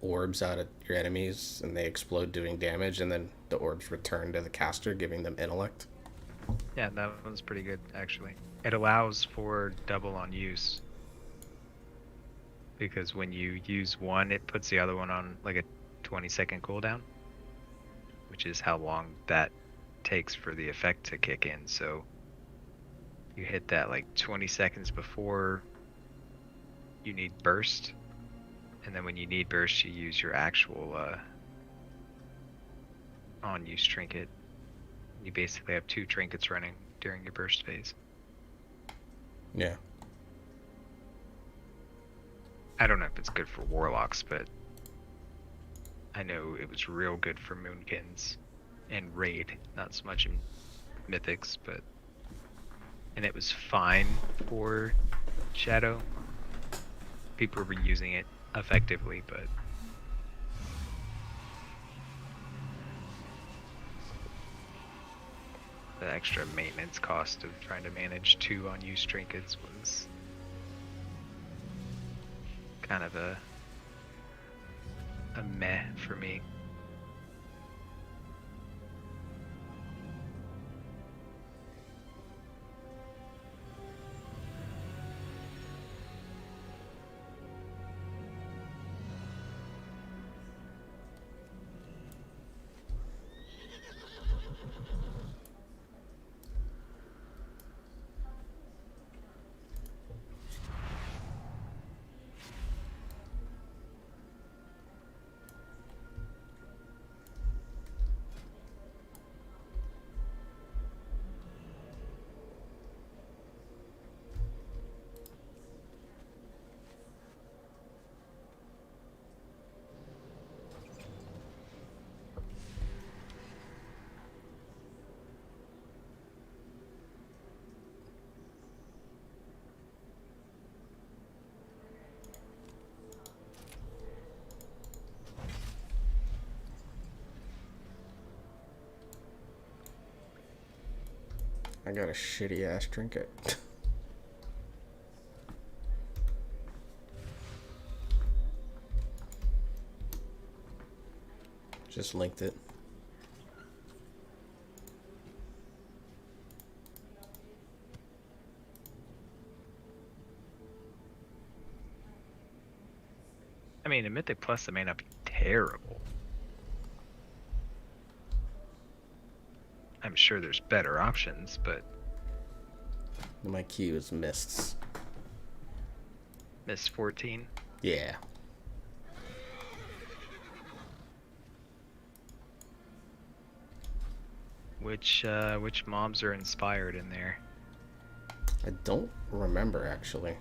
orbs out at your enemies and they explode doing damage, and then the orbs return to the caster, giving them intellect. Yeah, that one's pretty good, actually. It allows for double on use, because when you use one, it puts the other one on like a 20-second cooldown, which is how long that takes for the effect to kick in. So you hit that like 20 seconds before you need burst, and then when you need burst, you use your actual on-use trinket. You basically have two trinkets running during your burst phase. Yeah. I don't know if it's good for warlocks, but I know it was real good for moonkins and raid, not so much in mythics, but and it was fine for shadow. People were using it effectively, but the extra maintenance cost of trying to manage two unused trinkets was kind of a meh for me. I got a shitty ass trinket. Just linked it. I mean, in Mythic Plus, it may not be terrible. I'm sure there's better options, but My key was mists. Miss 14. Yeah. Which mobs are inspired in there? I don't remember actually.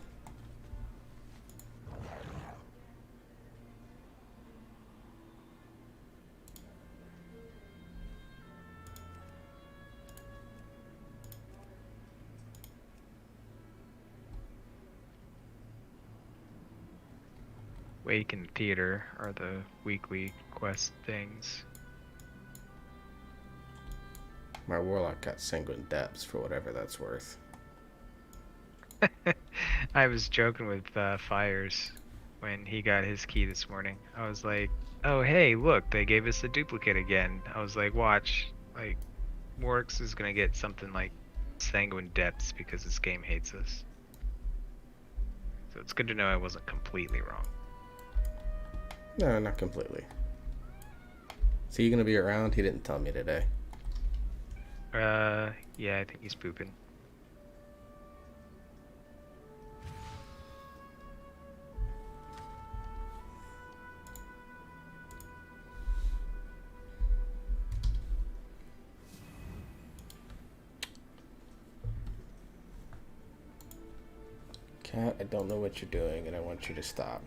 Wake and Theater are the weekly quest things. My warlock got sanguine depths for whatever that's worth. I was joking with Fires when he got his key this morning. I was like, "Oh hey, look, they gave us a duplicate again." I was like, "Watch, like, Works is gonna get something like Sanguine Depths because this game hates us." So it's good to know I wasn't completely wrong. No, not completely. Is he gonna be around? He didn't tell me today. Yeah, I think he's pooping. Cat, I don't know what you're doing and I want you to stop.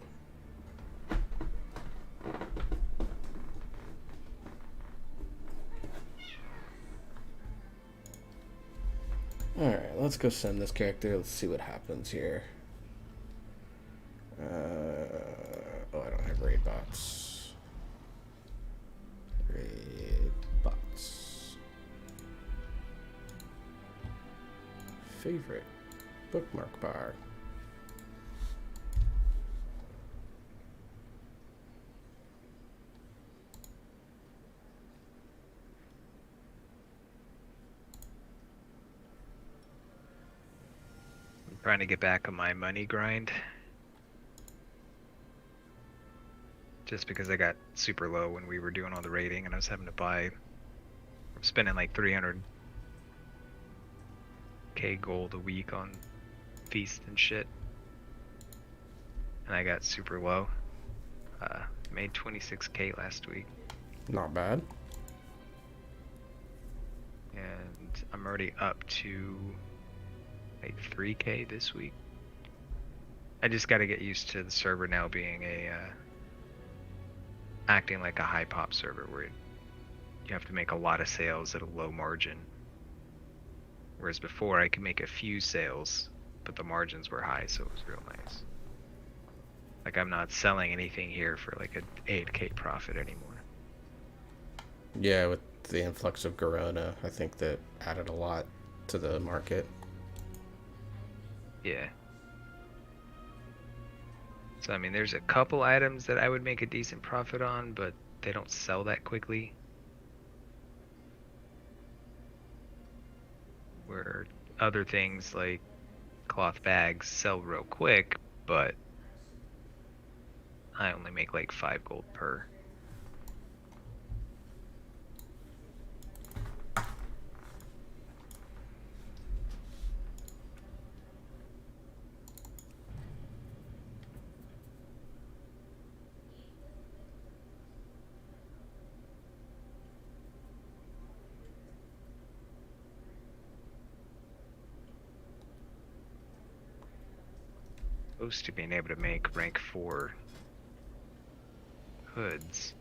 Alright, let's go send this character. Let's see what happens here. Oh, I don't have raid bots. Raid bots. Favorite. Bookmark bar. Trying to get back on my money grind. Just because I got super low when we were doing all the raiding and I was having to buy, I'm spending like 300k gold a week on feast and shit. And I got super low. Made 26k last week. Not bad. And I'm already up to like 3k this week. I just got to get used to the server now being acting like a high pop server where you have to make a lot of sales at a low margin. Whereas before I could make a few sales, but the margins were high, so it was real nice. Like I'm not selling anything here for like an 8k profit anymore. Yeah, with the influx of Corona, I think that added a lot to the market. Yeah. So I mean, there's a couple items that I would make a decent profit on, but they don't sell that quickly. Where other things like cloth bags sell real quick, but I only make like 5 gold per. Close to being able to make rank 4 hoods.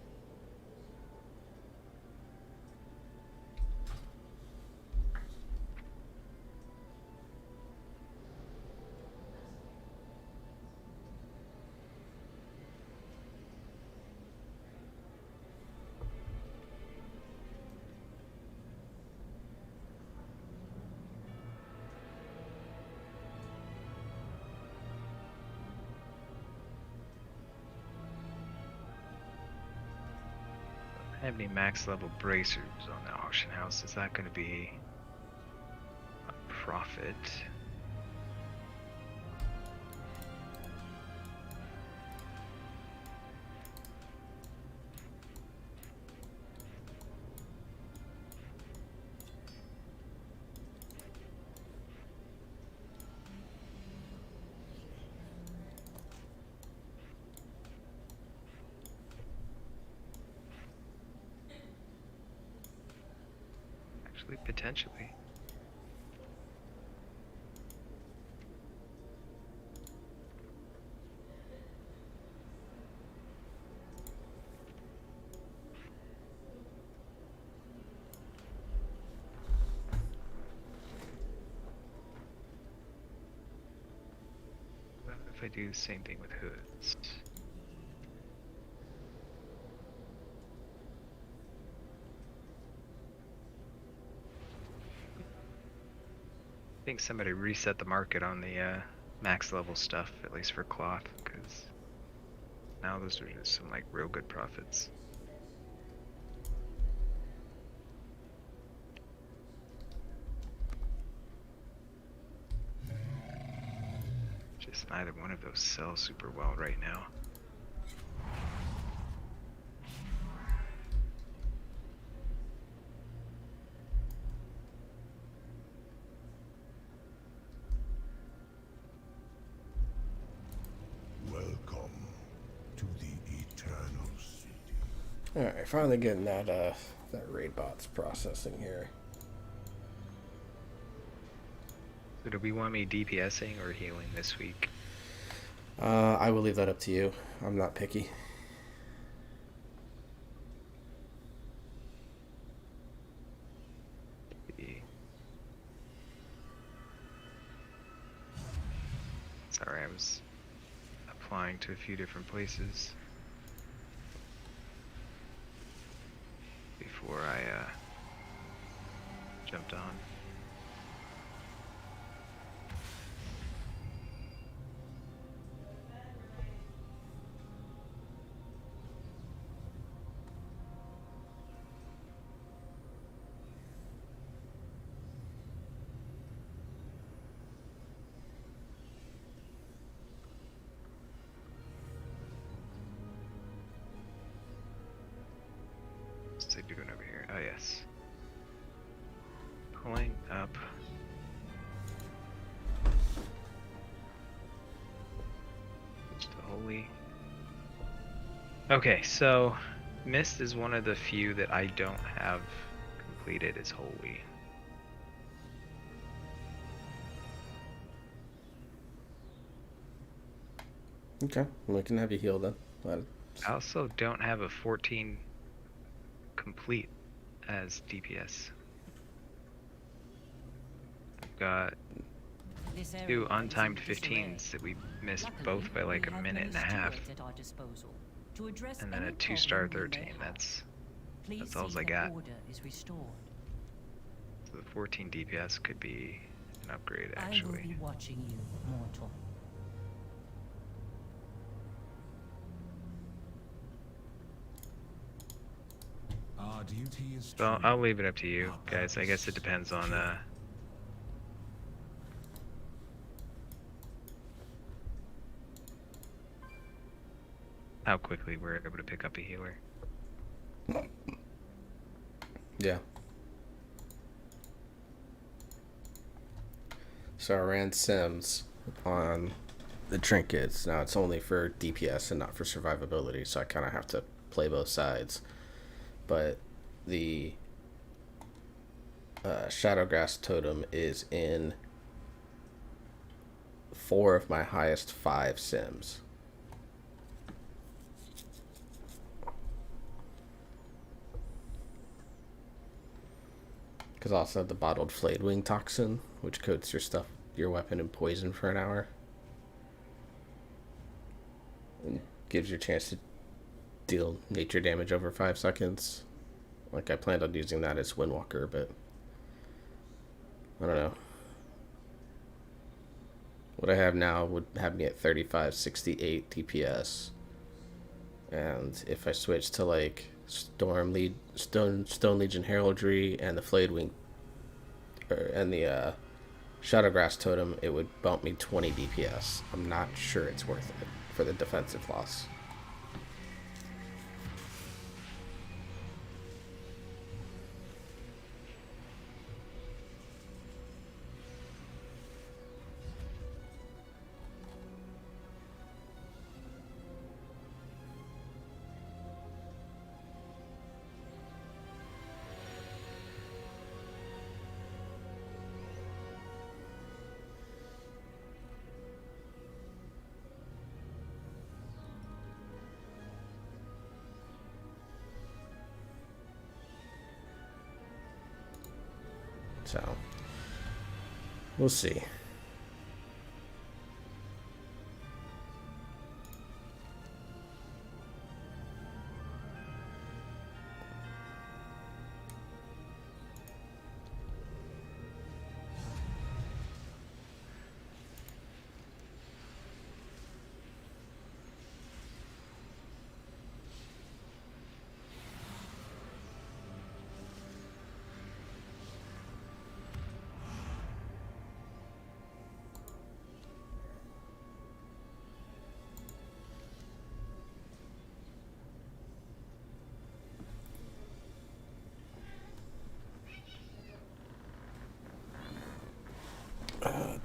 I have any max level bracers on the auction house. Is that going to be a profit? Actually, potentially. What if I do the same thing with hoods? I think somebody reset the market on the max level stuff, at least for cloth, because now those are just some like real good profits. Just neither one of those sell super well right now. Welcome to the Eternal City. Alright, finally getting that raid bots processing here. So do we want me DPSing or healing this week? I will leave that up to you. I'm not picky. Sorry, I was applying to a few different places before I jumped on. What's it doing over here? Oh, yes. Pulling up. Just a holy. Okay, so Mist is one of the few that I don't have completed as holy. Okay, we can have you heal then. I also don't have a 14 complete as DPS. I've got This area two is untimed in disarray. 15s that we missed Luckily, both by like we a have minute and a many half, stewards at our disposal to address and then any a 2-star problem we may 13. have. Please That's all see I that got. order is restored. So the 14 DPS could be an upgrade I will actually. be watching you, mortal. Our duty is So true. I'll leave it up to you guys. I guess it depends on how quickly we're able to pick up a healer. Yeah. So I ran Sims on the trinkets. Now it's only for DPS and not for survivability, so I kind of have to play both sides. But the Shadowgrass Totem is in 4 of my highest 5 Sims. Because I also have the bottled flayed wing toxin, which coats your weapon in poison for an hour. And gives you a chance to deal nature damage over 5 seconds. Like I planned on using that as Windwalker, but I don't know. What I have now would have me at 35, 68 DPS. And if I switch to like Stone Legion Heraldry and the Flayed Wing and the Shadowgrass Totem, it would bump me 20 DPS. I'm not sure it's worth it for the defensive loss. So, we'll see.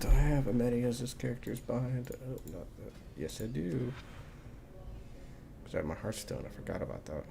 Do I have Amedia's characters behind? Oh, not that. Yes, I do. Because I have my Hearthstone. I forgot about that.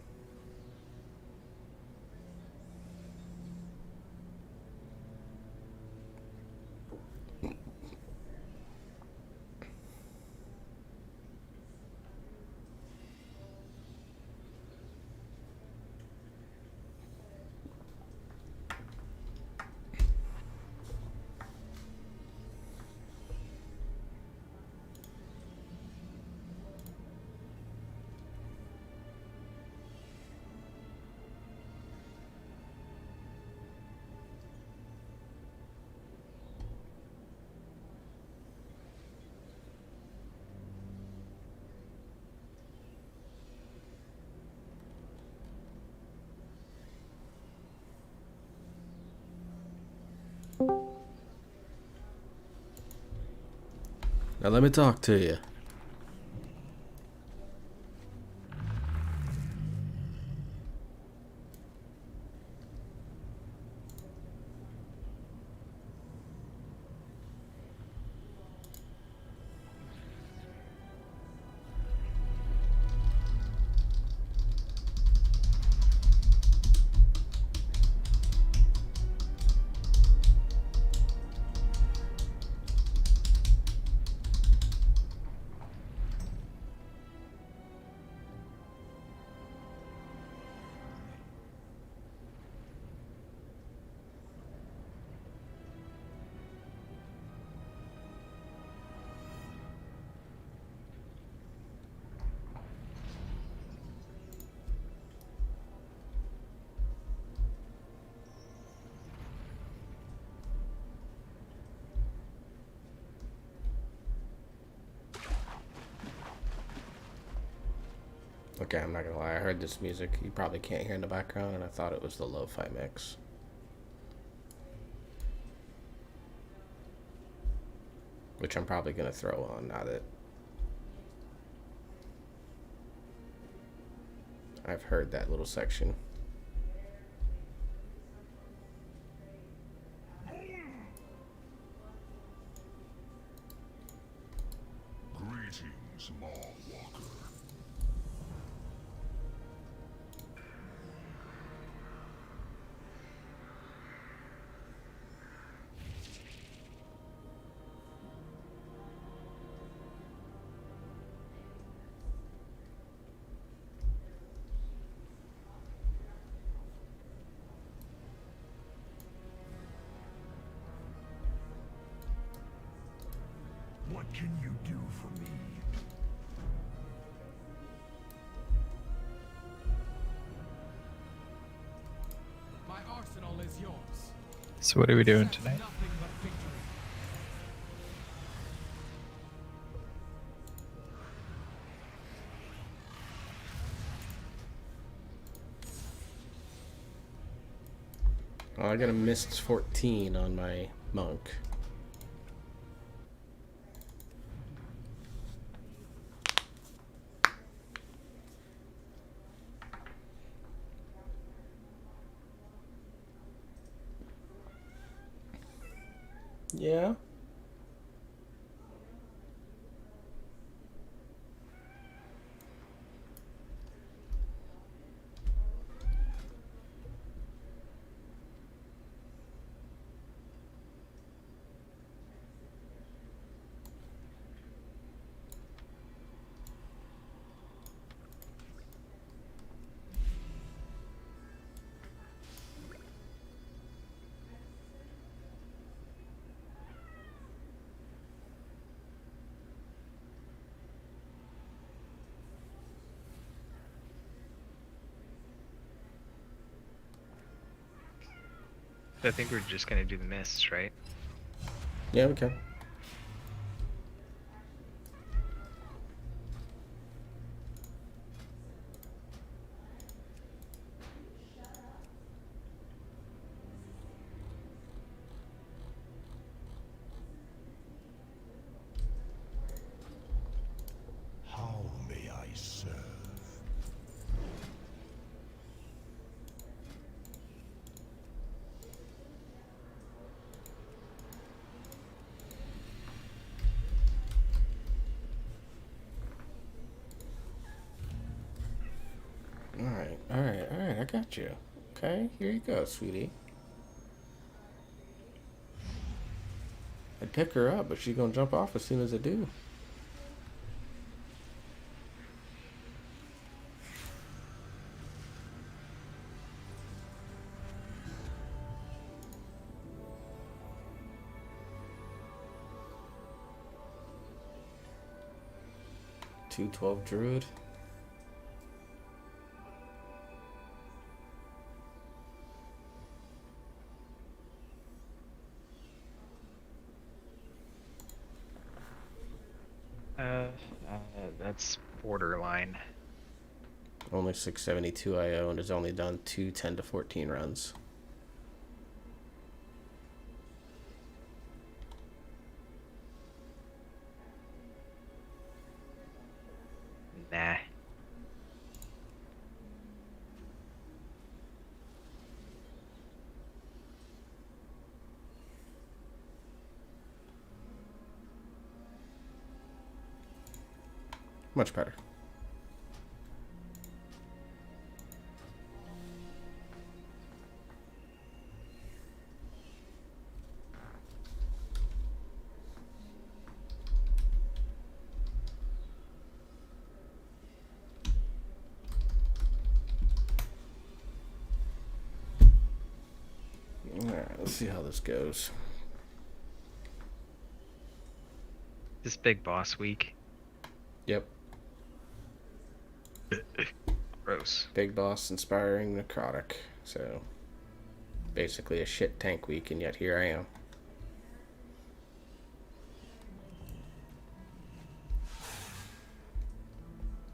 Now let me talk to you. Okay, I'm not gonna lie. I heard this music you probably can't hear in the background, and I thought it was the lo-fi mix. Which I'm probably gonna throw on now that I've heard that little section. Greetings, Maw Walker. What can you do for me? My arsenal is yours. So what are we doing Accept tonight? nothing but victory. Oh, I got a missed 14 on my monk. Yeah. I think we're just gonna do the mists, right? Yeah, okay. How may I serve? Alright, alright, alright, I got you. Okay, here you go, sweetie. I'd pick her up, but she's gonna jump off as soon as I do. $212 Druid. That's borderline. Only 672 IO and has only done 2 10 to 14 runs. Nah. Much better. Alright, let's see how this goes. This big boss week. Yep. Gross. Big boss inspiring necrotic. So basically a shit tank week, and yet here I am.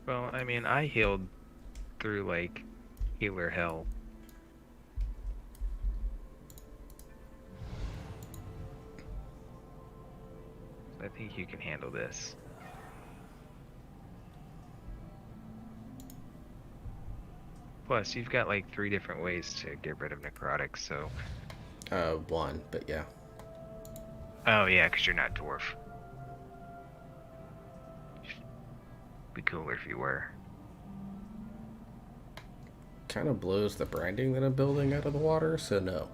Well, I mean, I healed through like healer hell. I think you can handle this. Plus, you've got like 3 different ways to get rid of necrotic, so. One, but yeah. Oh yeah, because you're not dwarf. Be cooler if you were. Kind of blows the branding that I'm building out of the water, so no.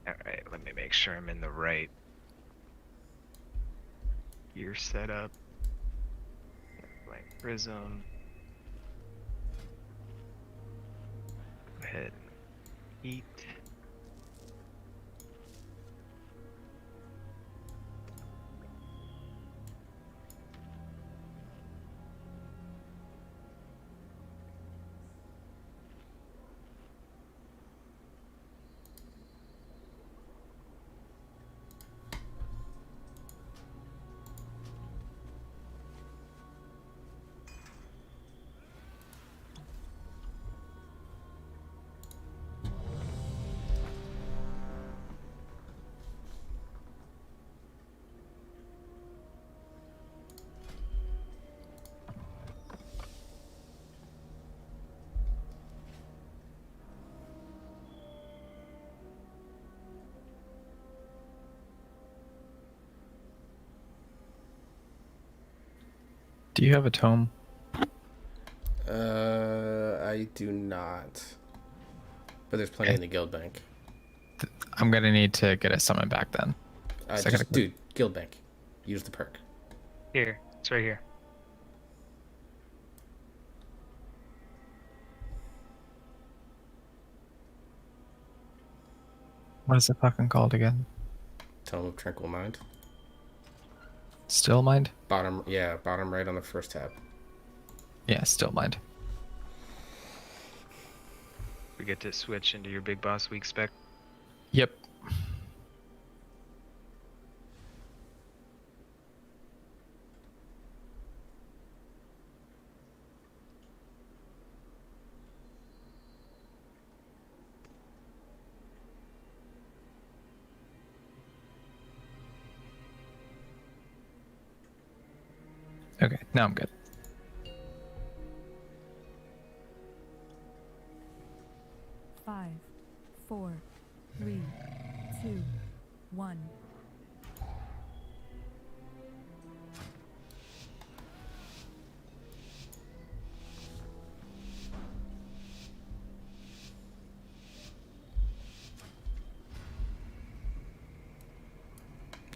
Alright, let me make sure I'm in the right gear setup. Blank prism. Go ahead and eat. Do you have a tome? I do not. But there's plenty in the guild bank. I'm gonna need to get a summon back then. So I gotta- Dude, guild bank. Use the perk. Here, it's right here. What is it fucking called again? Tome of Tranquil Mind. Still mind? Bottom right on the first tab. Yeah, still mind. We get to switch into your big boss weak spec. Yep. Okay, now I'm good. Five, 4, 3, 2, 1.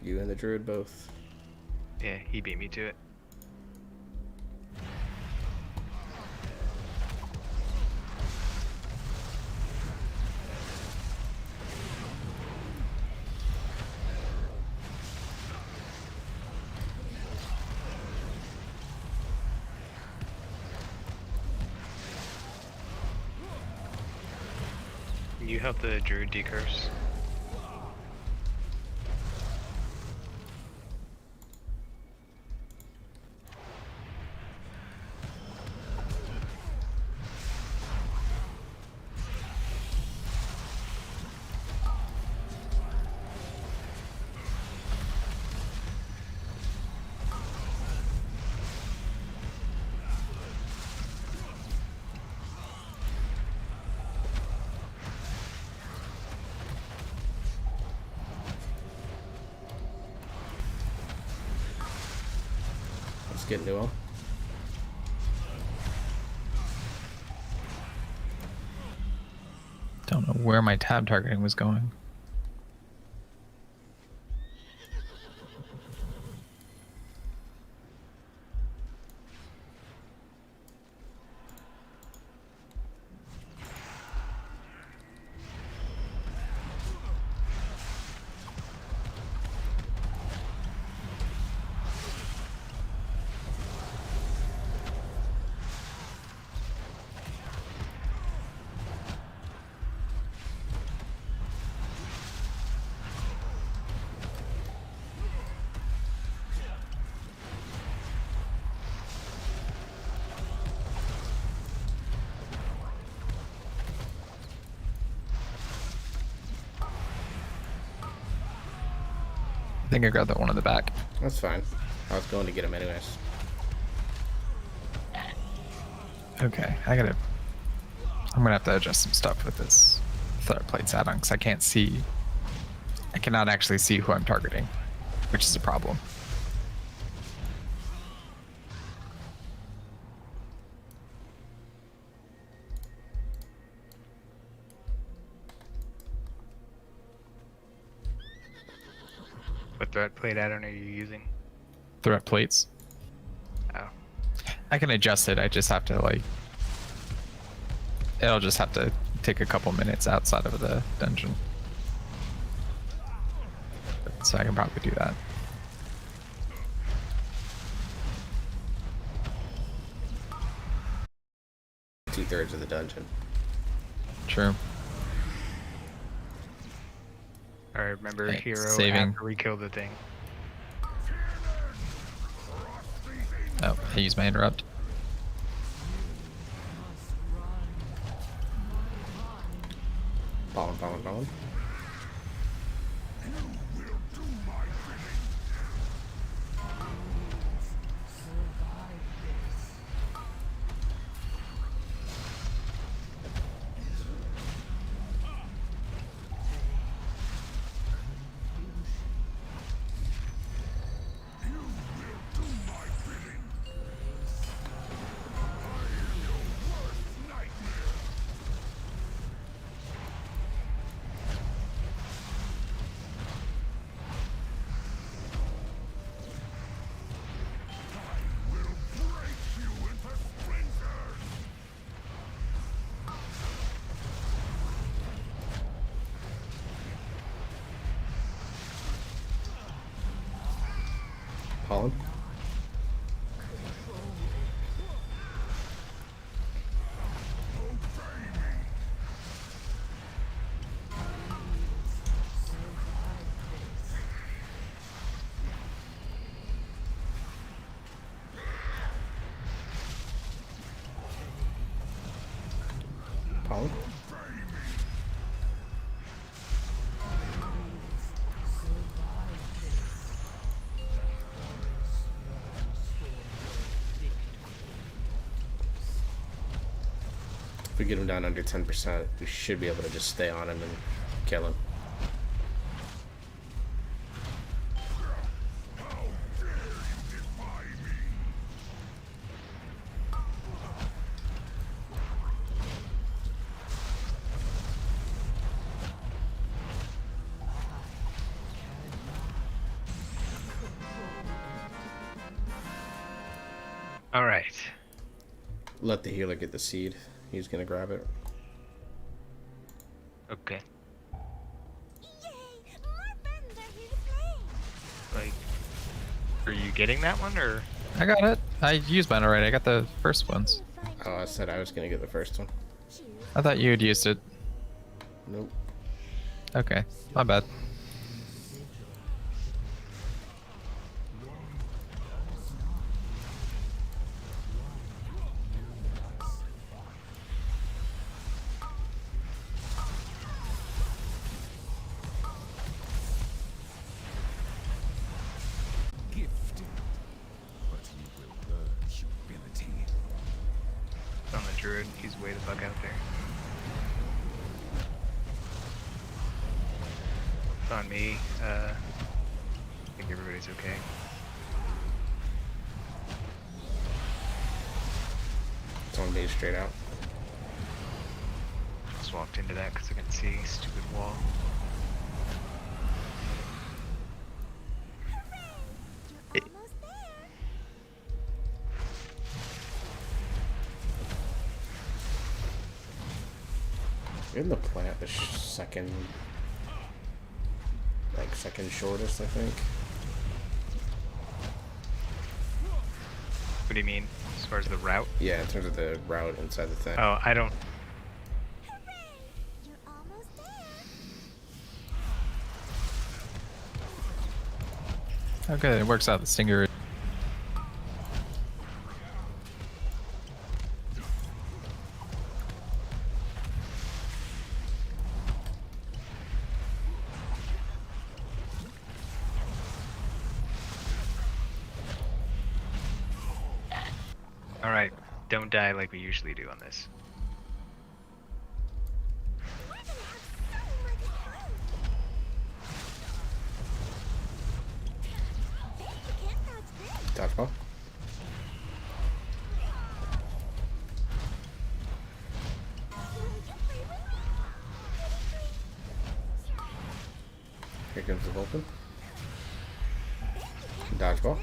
You and the druid both. Yeah, he beat me to it. Can you help the druid decurse? Let's get Newell. Don't know where my tab targeting was going. think I grabbed that one in the back. That's fine. I was going to get him anyways. Okay, I'm gonna have to adjust some stuff with this threat plates add-on because I can't see. I cannot actually see who I'm targeting, which is a problem. What threat plate add-on are you using? Threat plates. Oh, I can adjust it. I just have to like. It'll just have to take a couple minutes outside of the dungeon. So I can probably do that. Two-thirds of the dungeon. True. alright. Remember Okay, hero saving. after we kill the thing. Oh, I used my interrupt. Ballin'. Pollen. Pollen. If we get him down under 10%, we should be able to just stay on him and kill him. Alright. Let the healer get the seed. He's gonna grab it. Okay. Yay! More friends are here to play. Like, are you getting that one or? I got it. I used mine already. I got the first ones. Oh, I said I was gonna get the first one. I thought you had used it. Nope. Okay, my bad. Gifted. But you will learn humility. It's on the druid. He's way the fuck out there. It's on me. I think everybody's okay. It's on me straight out. Just walked into that because I can see stupid wall. You're almost there. In the plant, the second shortest, I think. What do you mean? As far as the route? Yeah, in terms of the route inside the thing. Oh, I don't. Hooray! You're almost there. Okay, it works out. The stinger. don't die like we usually do on this. We're gonna have so much fun. Hey, you can't dodge this. Dodgeball. Here comes the Vulcan. Dodgeball.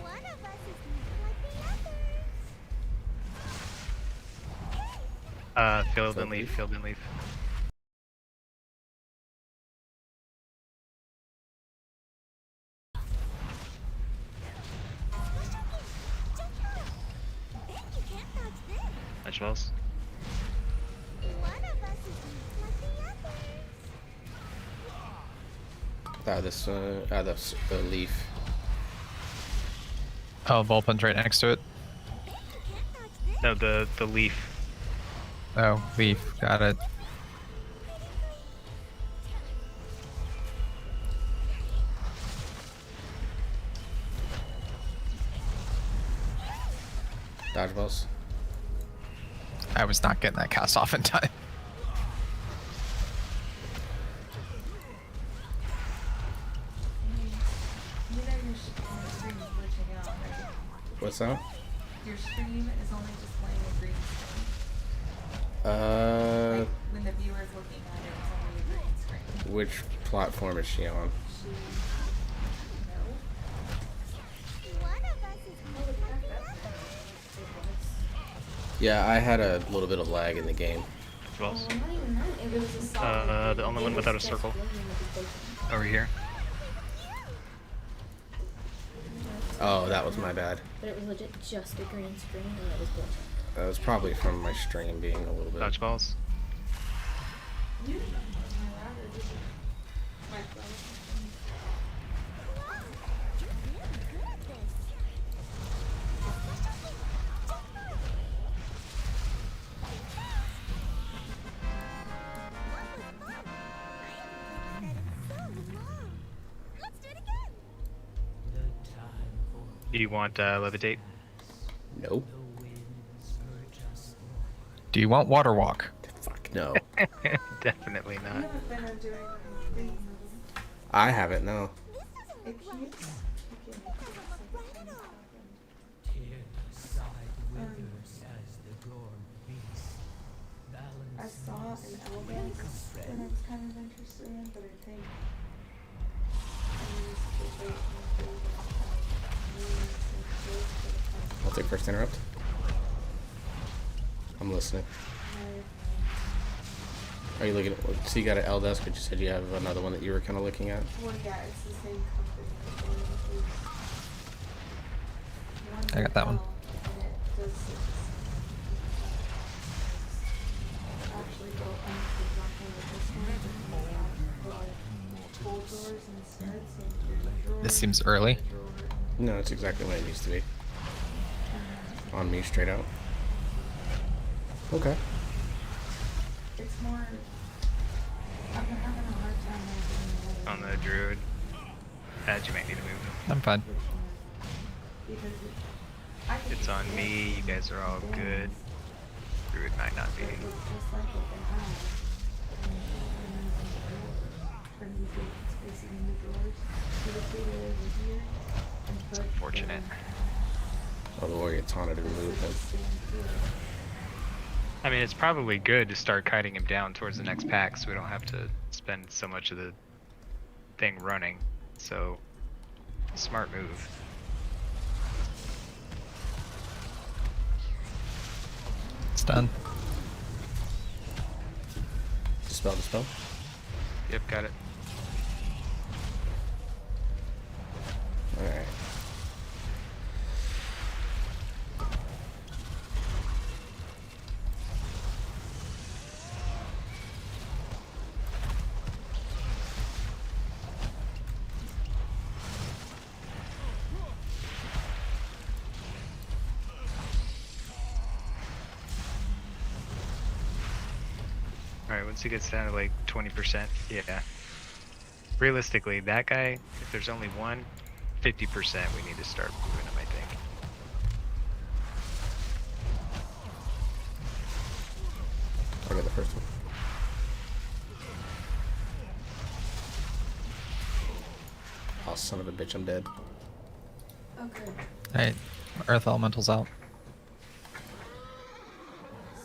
One of us is not like the others. Field and leaf, field and leaf. Hey, you can't dodge this. Touch balls. One of us is not like the others. This the leaf. Oh, Vulpin's right next to it. Hey, you can't dodge this. No, the leaf. Oh, leaf. Got it. Dodgeballs. I was not getting that cast off in time. You know your screen is glitching out, right? What's that? Your stream is only displaying a green screen. Uh, Like, when the viewer's looking at it, it's only a green screen. which platform is she on? No? One of us is not like the others. Yeah, I had a little bit of lag in the game. Touch balls. Not even that. It was a solid. The only one without a circle. Over here. Oh, that was my bad. But it was legit just a green screen and it was glitching. That was probably from my stream being a little bit. Touch balls. You're really good at this. That was fun. I haven't played in so long. Let's do it again. Do you want levitate? Nope. Do you want water walk? Fuck no. Definitely You not. haven't been doing anything. I haven't. No. This If doesn't you, look right. okay, Doesn't look right at all. I saw an Eldex that I was kind of interested in, but I think I used to wait until I'll take first interrupt. I'm listening. Are you looking at? So you got an L desk, but you said you have another one that you were kind of looking at. Well, yeah, it's the same company. I got that one. And it does actually go into exactly like this one, but like full drawers instead. So three drawers. This seems early. drawer. No, it's exactly what it needs to be. On me, straight out. Okay. It's more. I've been having a hard time making On the druid. You might need to move. I'm fine. because I think It's on me. You guys are all good. Druid might not be. It was just like what they had. And you could spacing in the drawers. So the table over here. And It's put unfortunate. Oh, the warrior taunted to remove him. I mean, it's probably good to start kiting him down towards the next pack so we don't have to spend so much of the thing running. So, smart move. It's done. Dispel, dispel. Yep, got it. Alright. Alright, once he gets down to like 20%, yeah. Realistically, that guy, if there's only one, 50%, we need to start moving him, I think. I got the first one. Oh, son of a bitch, I'm dead. Okay, Alright, Earth Elemental's out.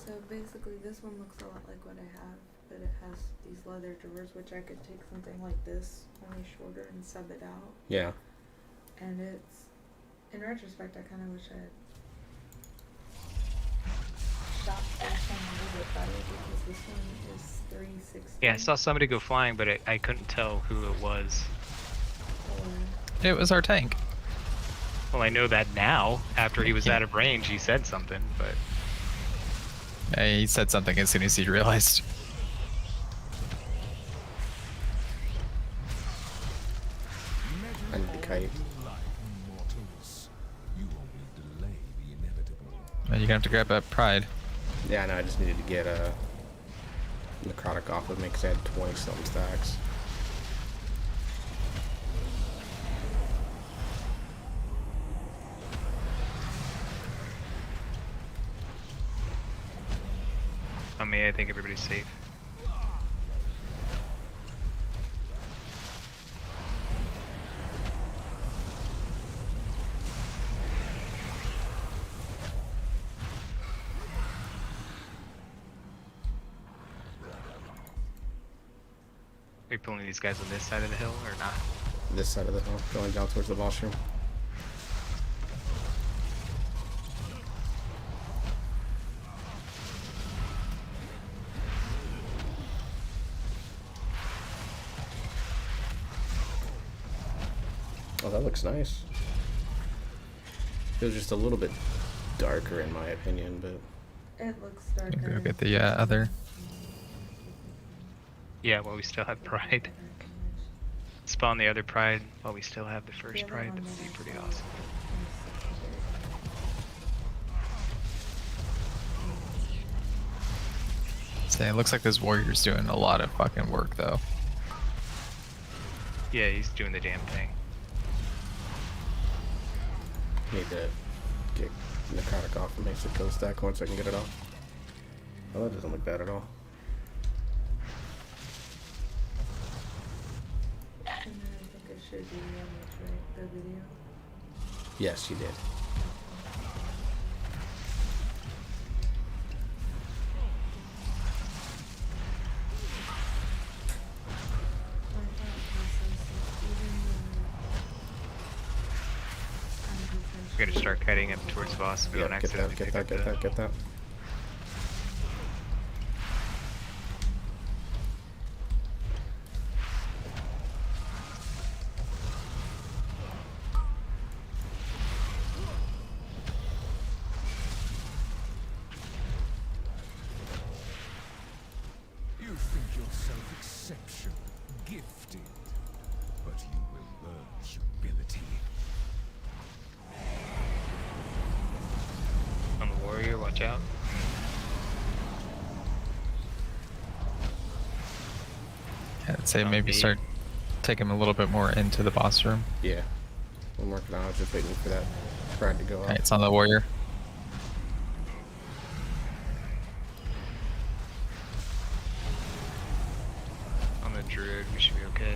so basically this one looks a lot like what I have, but it has these leather drawers, which I could take something like this, only shorter, and sub it out. Yeah. And it's, in retrospect, I kind of wish I had shot this one a little bit better because this one is 360. Yeah, I saw somebody go flying, but I couldn't tell who it was. Or, It was our tank. Well, I know that now. After he was out of range, he said something, but Yeah, he said something as soon as he realized. I need to kite. Mortals, you only delay the inevitable. And you're gonna have to grab a pride. Yeah, I know, I just needed to get Necrotic off of me because I had 20-something stacks. on me, I think everybody's safe. Are you pulling these guys on this side of the hill or not? This side of the hill, going down towards the boss room. Oh, that looks nice. Feels just a little bit darker in my opinion, but it looks darker. Go get the other. Yeah, well, we still have Pride. Spawn the other Pride while we still have the first Pride. That would be pretty awesome. So it looks like this warrior's doing a lot of fucking work though. Yeah, he's doing the damn thing. need to get Necrotic off and make the kill stack once I can get it off. Oh, that doesn't look bad at all. And then I think I showed you the image, right? The video. Yes, you did. We're gonna start kiting up towards boss. We Yeah, don't get that, accidentally get pick that, up get the- that, get that. You think yourself exceptional, gifted, but you will learn humility. On the warrior, watch out. Yeah, I'd say On maybe me. start taking him a little bit more into the boss room. Yeah. I'm working on it, just waiting for that pride to go off. Alright, it's on the warrior. On the druid, we should be okay.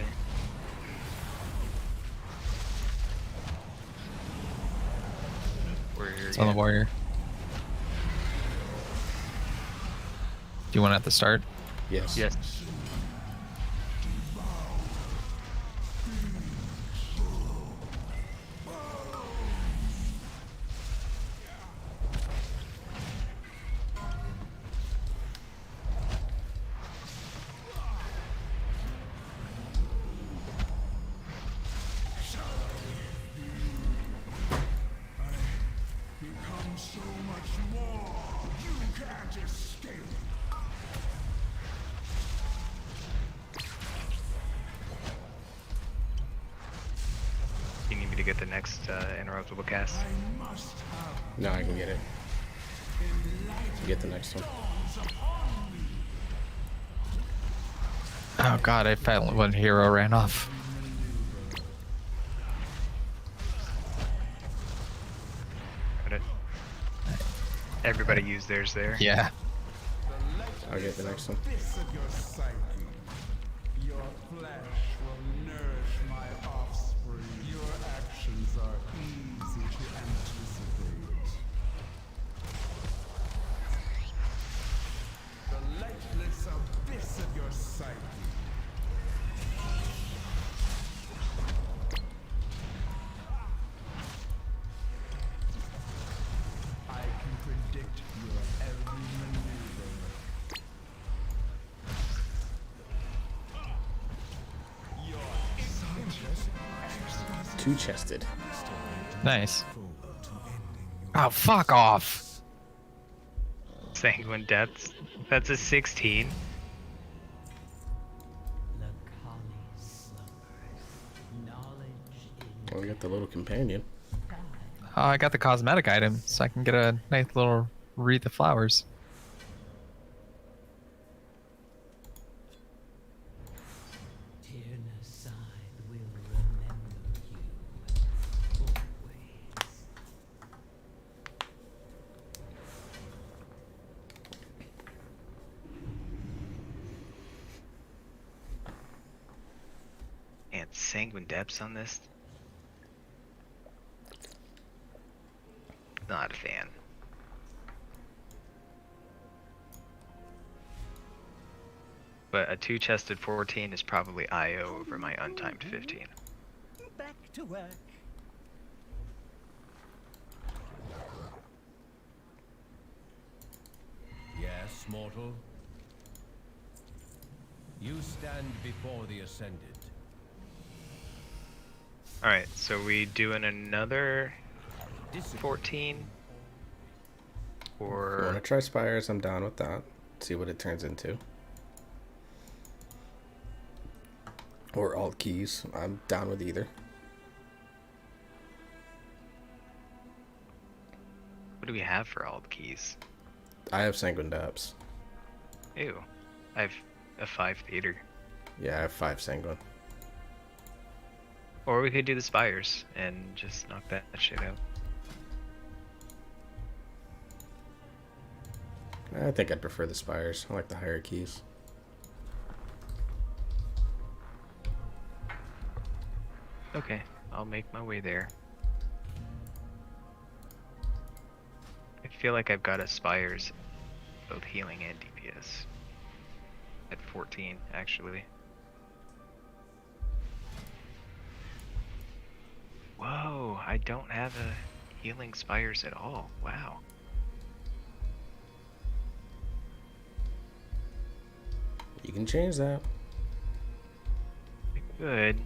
Warrior, It's on the yeah. warrior. Do you want it at the start? Yes. Yes. Become so much more. You can't escape. You need me to get the next interruptible cast? I must have No, I can get it. Get the next one. Oh god, I felt when hero ran off. Got it. Everybody use theirs there. Yeah. I'll get the next one. This of your psyche. Your flesh will nourish my offspring. Your actions are easy to anticipate. The lifeless abyss of your psyche. I can predict your every maneuver. Two-chested. Nice. Oh, fuck off. Sanguine Depths. That's a 16. Well, we got the little companion. Oh, I got the cosmetic item, so I can get a nice little wreath of flowers. And Sanguine Depths on this? Not a fan. But a two-chested 14 is probably IO over my untimed 15. Back to work. Yes, mortal. You stand before the Ascended. Alright, so we doing another 14? You want Or to try Spires? I'm down with that. See what it turns into. Or alt keys. I'm down with either. what do we have for all the keys? I have Sanguine Depths. Ew. I have a 5 theater. Yeah, I have 5 Sanguine. Or we could do the Spires and just knock that shit out. I think I'd prefer the Spires. I like the higher keys. Okay, I'll make my way there. I feel like I've got Aspires, both healing and DPS. At 14, actually. Whoa, I don't have a healing Spires at all. Wow. You can change that. Good.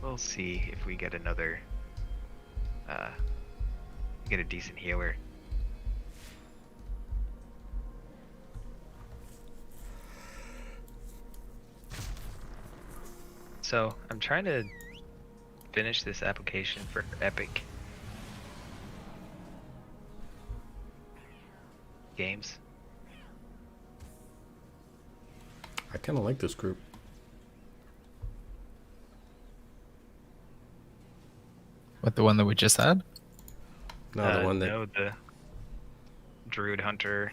We'll see if we get another, get a decent healer. So, I'm trying to finish this application for Epic Games. I kind of like this group. What, the one that we just had? No, the one that... No, the Druid Hunter.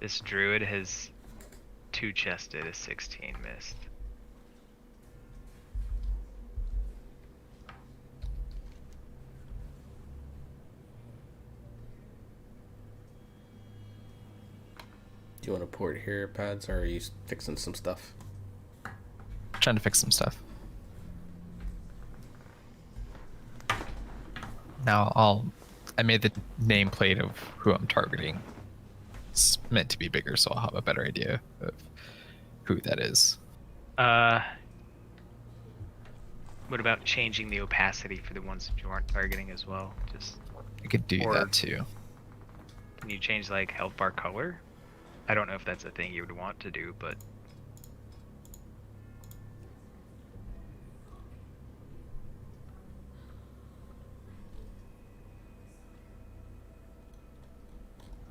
This Druid has two-chested a 16 missed. Do you want to port here, Pads, or are you fixing some stuff? Trying to fix some stuff. Now I made the nameplate of who I'm targeting. It's meant to be bigger, so I'll have a better idea of who that is. What about changing the opacity for the ones that you aren't targeting as well? Just I could do Or- that too. can you change like health bar color? I don't know if that's a thing you would want to do, but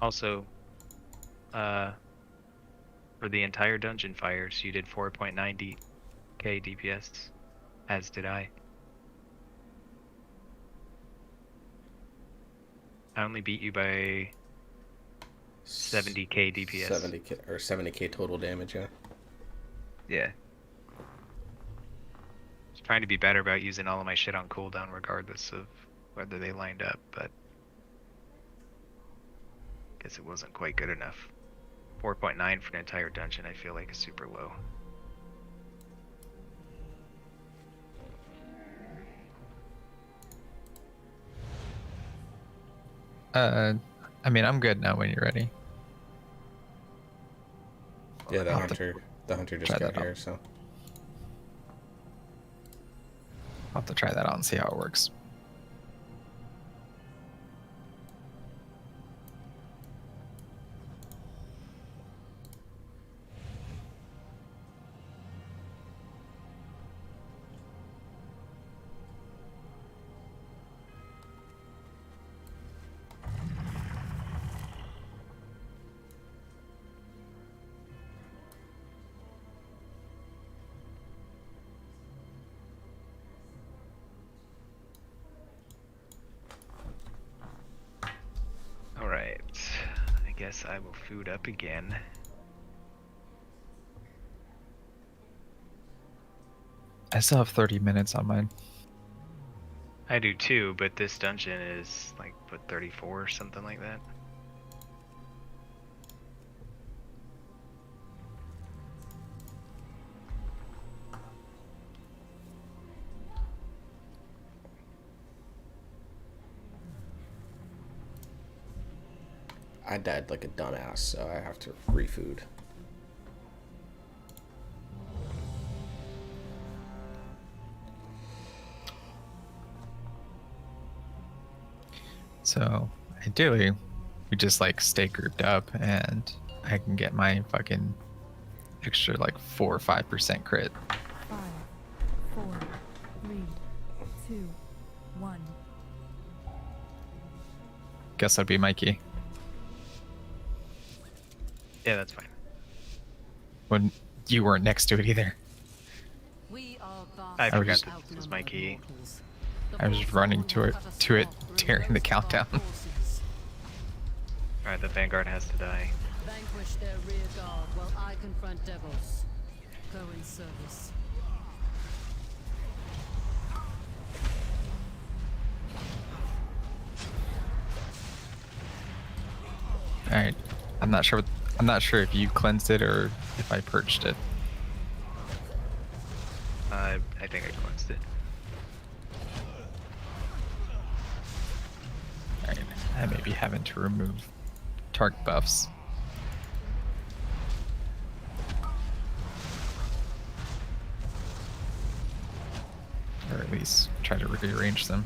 Also, for the entire dungeon fires, you did 4.9k DPS, as did I. I only beat you by 70k DPS. 70k or 70k total damage, yeah. Yeah. Just trying to be better about using all of my shit on cooldown regardless of whether they lined up, but guess it wasn't quite good enough. 4.9 for an entire dungeon I feel like is super low. I mean, I'm good now when you're ready. Yeah, the I'll have to hunter just try got that here, out. so. I'll have to try that out and see how it works. Alright. I guess I will food up again. I still have 30 minutes on mine. I do too, but this dungeon is like, what, 34 or something like that? I died like a dumbass, so I have to refood. So ideally, we just like stay grouped up, and I can get my fucking extra like 4 or 5% crit. 5, 4, 3, 2, 1. Guess that'd be Mikey. Yeah, that's fine. When you weren't next to it either. We are I I was forgot just- that this was my key. I was just running to it during the countdown. Alright, the Vanguard has to die. Vanquish their rear guard while I confront devils. Go in service. All right, I'm not sure if you cleansed it or if I purged it. I think I cleansed it. All right, I may be having to remove target buffs. Or at least try to rearrange them.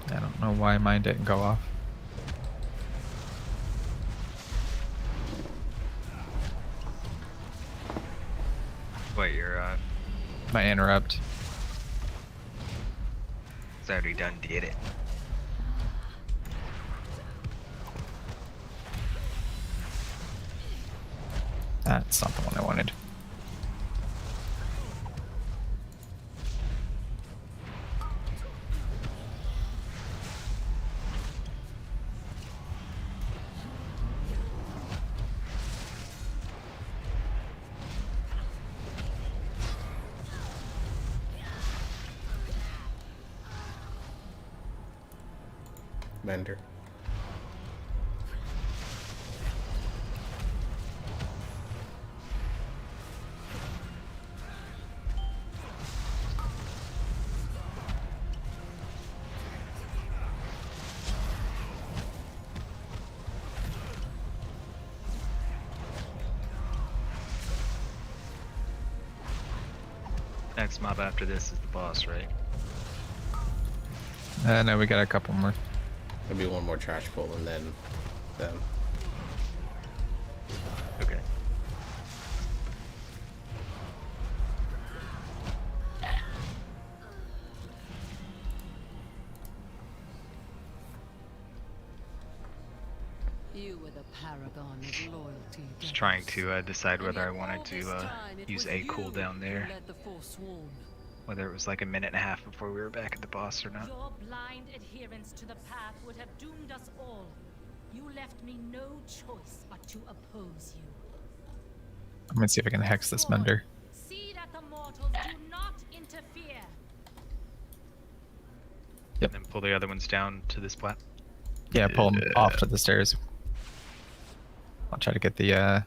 I don't know why mine didn't go off. What, your My interrupt. it's already done, did it. That's not the one I wanted. Mender. Next mob after this is the boss, right? No, we got a couple more. Maybe one more trash pull and then them. Okay. paragon of loyalty. Just trying to decide whether I wanted to use a cooldown there. Whether it was like a minute and a half before we were back at the boss or not. Your blind adherence to the path would have doomed us all. You left me no choice but to oppose you. I'm gonna see if I can hex this mender. See that the mortals do not interfere. Yep. And then pull the other ones down to this plat. Yeah, pull him off to the stairs. I'll try to get the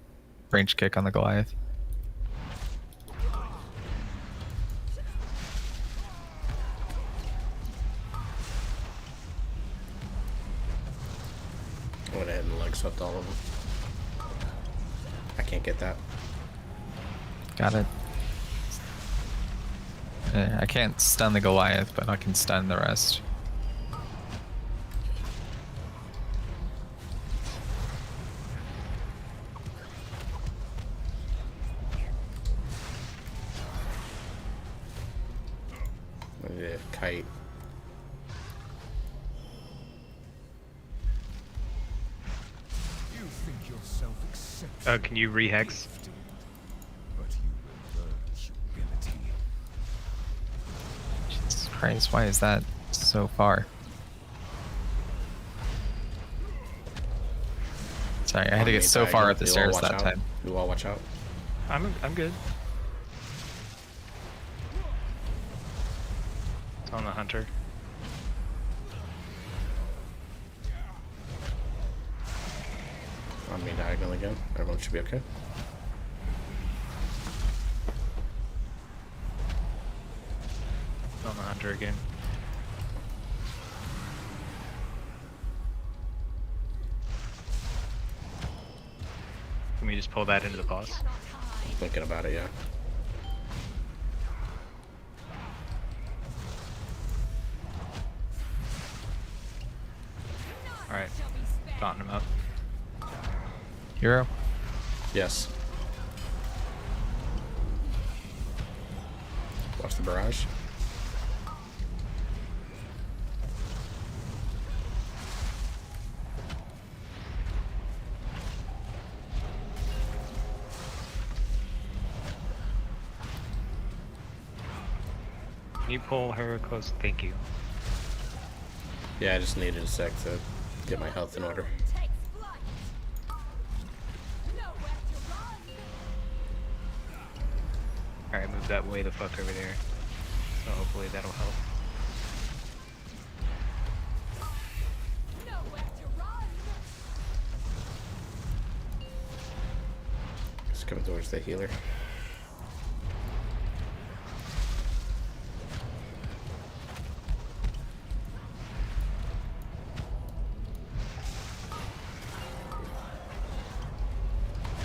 range kick on the Goliath. I went ahead and leg swept all of them. I can't get that. Got it. I can't stun the Goliath, but I can stun the rest. I need a kite. You think yourself exceptional. Can you rehex? But you will learn humility. Jesus Christ, why is that so far? Sorry, I had to get so far up the stairs that time. You all watch out. I'm good. It's on the hunter. On me diagonal again. Everyone should be okay. It's on the hunter again. Can we just pull that into the boss? Thinking about it, yeah. Alright. Taunting him up. Hero? Yes. Watch the barrage. Can you pull her close? Thank you. Yeah, I just needed a sec to get my health in order. Alright, move that way the fuck over there. So hopefully that'll help. Just coming towards the healer.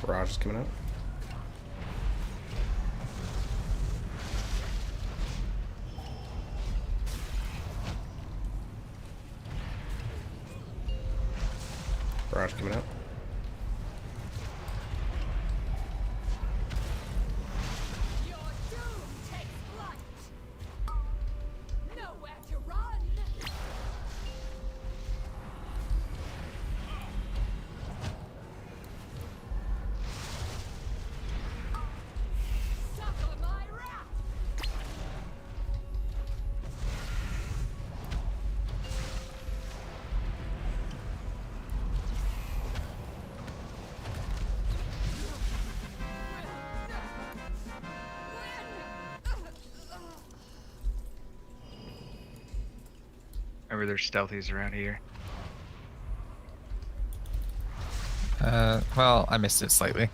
Barrage is coming out. Barrage coming out. Remember there's stealthies around here. Well, I missed it slightly.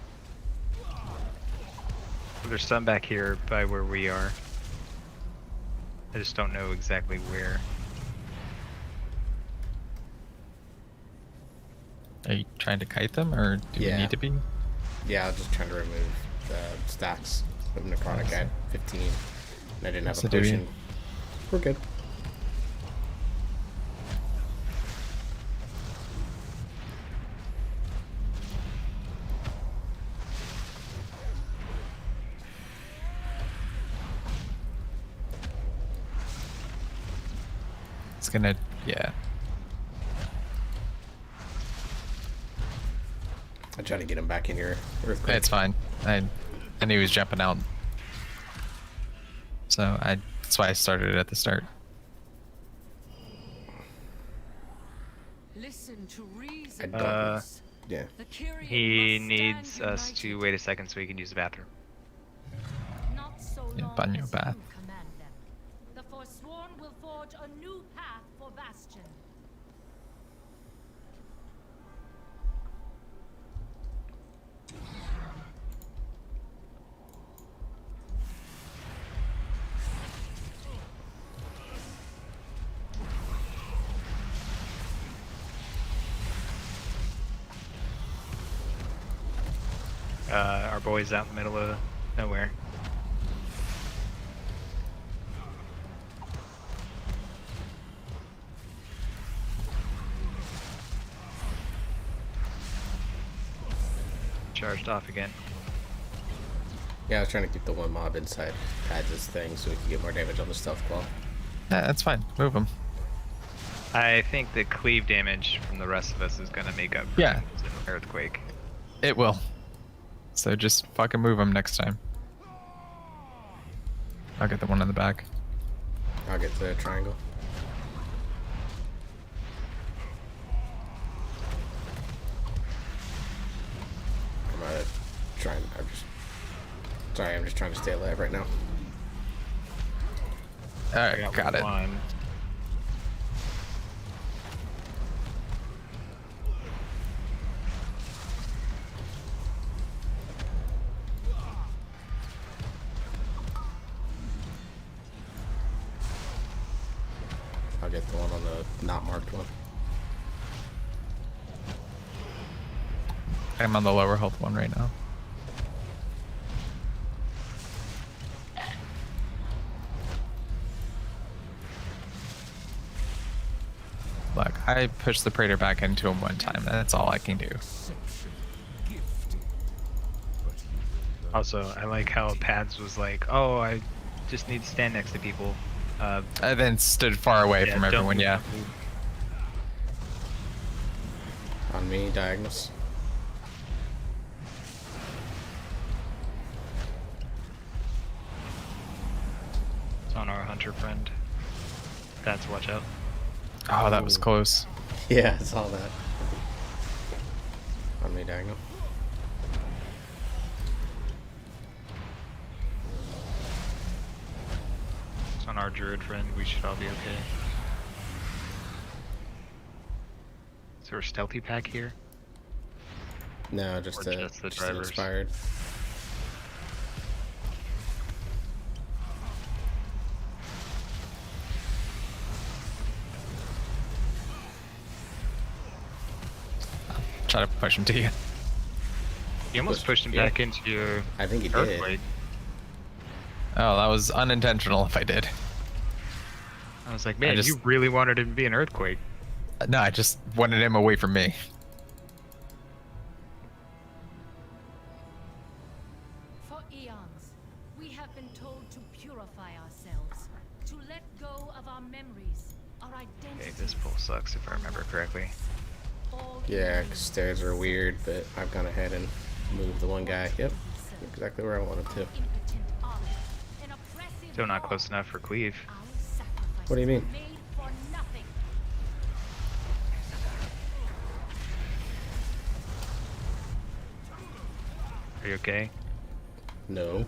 There's some back here by where we are. I just don't know exactly where. Are you trying to kite them, or do you need to be? Yeah, I'm just trying to remove the stacks of Necrotic. I had 15, and I didn't have a potion. We're good. It's gonna, yeah. I try to get him back in your earthquake. It's fine. I knew he was jumping out. So that's why I started it at the start. Listen to I reason. don't. Yeah. The Kyrian He must needs stand us to united. wait a second so he can use the bathroom. Not so Yeah, long bun you a as bath. you command them. The Forsworn will forge a new path for Bastion. Our boy's out in the middle of nowhere. Charged off again. Yeah, I was trying to keep the one mob inside Pads' thing so we can get more damage on the stealth claw. Yeah, that's fine. Move him. I think the cleave damage from the rest of us is gonna make up for Yeah. an earthquake. It will. So just fucking move him next time. I'll get the one in the back. I'll get the triangle. I'm just trying to stay alive right now. Alright, got it. One. I'll get the one on the not marked one. I'm on the lower health one right now. Look, I pushed the Praetor back into him one time. That's all I can do. Also, I like how Pads was like, "Oh, I just need to stand next to people." I then stood far away from don't everyone, move, yeah. don't move. On me, diagonals. It's on our hunter friend. Pads, watch out. Oh, that was close. Yeah, I saw that. On me, diagonal. It's on our druid friend. We should all be okay. Is there a stealthy pack here? No, just, Or just the just drivers. inspired. Try to push him to you. You almost pushed him Yeah. back into your I think he did. earthquake. Oh, that was unintentional if I did. I was like, man, just- you really wanted him to be an earthquake. No, I just wanted him away from me. For eons, we have been told to purify ourselves, to let go of our memories, our Okay, identities. this pull sucks if I remember correctly. All Yeah, humans 'cause stairs are weird, but I've gone ahead and moved the one guy. Yep, exactly where I wanted to. impotent army, an oppressive Still not law. close enough for cleave. Our sacrifices What do you mean? were made for nothing. Are you okay? No.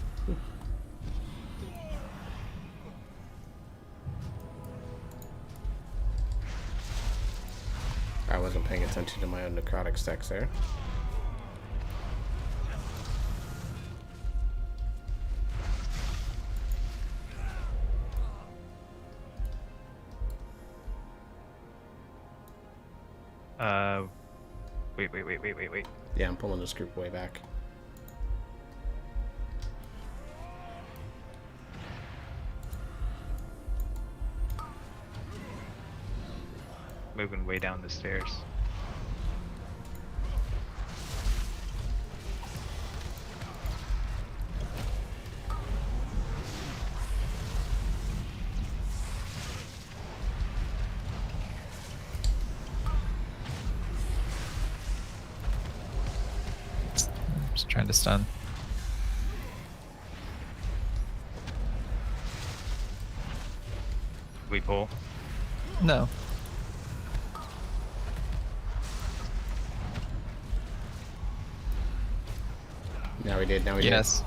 I wasn't paying attention to my own necrotic stacks there. Wait. Yeah, I'm pulling this group way back. Moving way down the stairs. Just trying to stun. We pull. No. Now we did. Now we Yes.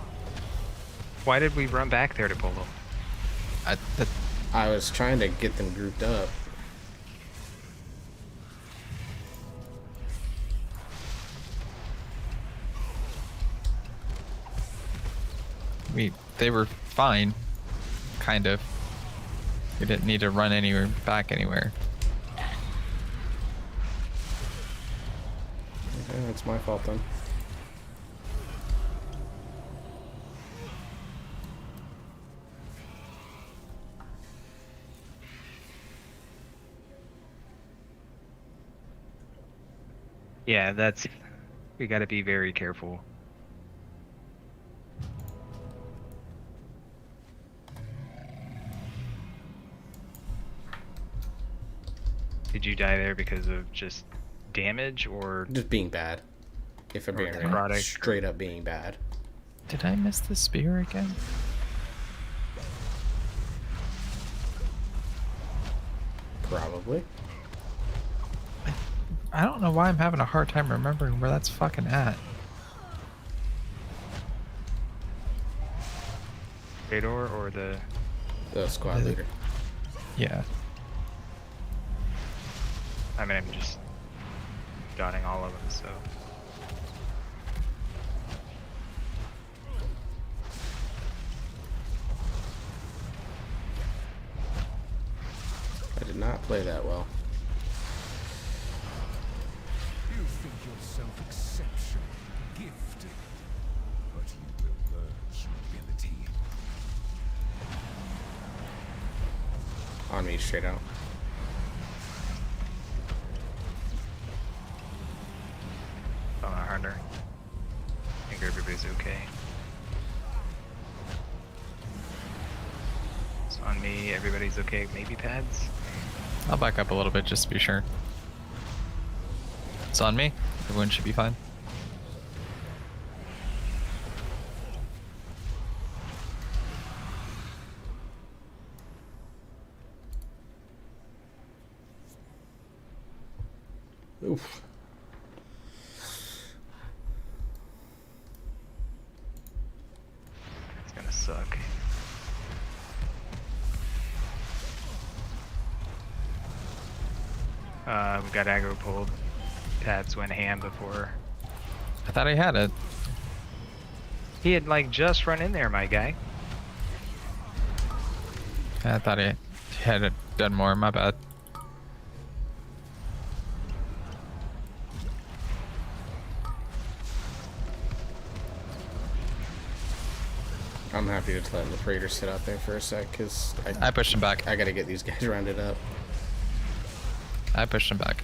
Why did we run back there to pull them? did. I was trying to get them grouped up. They were fine, kind of. We didn't need to run anywhere back anywhere. Okay, it's my fault then. Yeah, that's. We gotta be very careful. Did you die there because of just damage or Just being bad. If I'm being necrotic? right, straight up being bad. Did I miss the spear again? Probably. I don't know why I'm having a hard time remembering where that's fucking at. Fedor or the squad leader. Yeah. I mean, I'm just jotting all of them, so. I did not play that well. You think yourself exceptional, gifted, but you will learn humility. On me, straight out. Oh, harder. I think everybody's okay. It's on me, everybody's okay. Maybe pads? I'll back up a little bit just to be sure. It's on me. Everyone should be fine. Oof. It's gonna suck. We got aggro pulled. Pads went ham before. I thought I had it. He had like just run in there, my guy. I thought I had it done more. My bad. I'm happy to let the Praetor sit out there for a sec, because I pushed him back. I gotta get these guys rounded up. I pushed him back.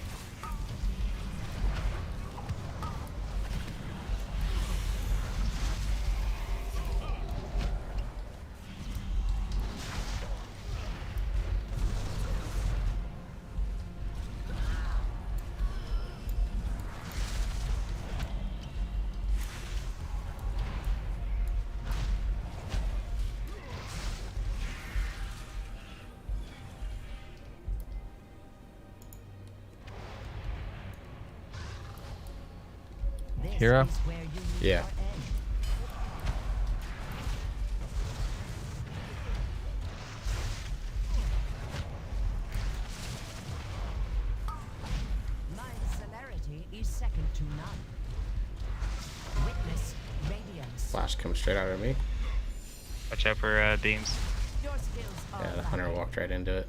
Hero? Yeah. My celerity is second to none. Witness radiance. Flash comes straight out of me. Watch out for beams. Your skills are Yeah, the hunter walked right into it.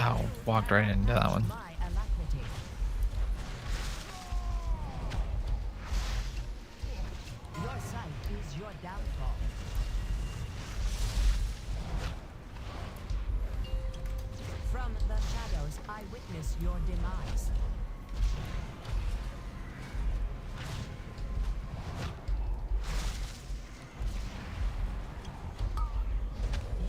Ow, walked right into that one. my alacrity. Your sight is your downfall. From the shadows, I witness your demise.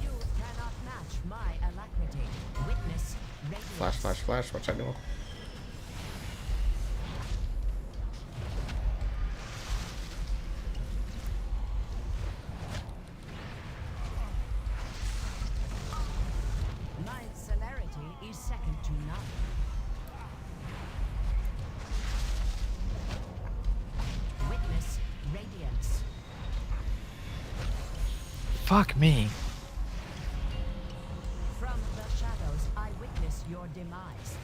You cannot match my alacrity. Witness radiance. Flash, flash, flash. Watch out, Noah. My celerity is second to none. Witness radiance. Fuck me. From the shadows, I witness your demise.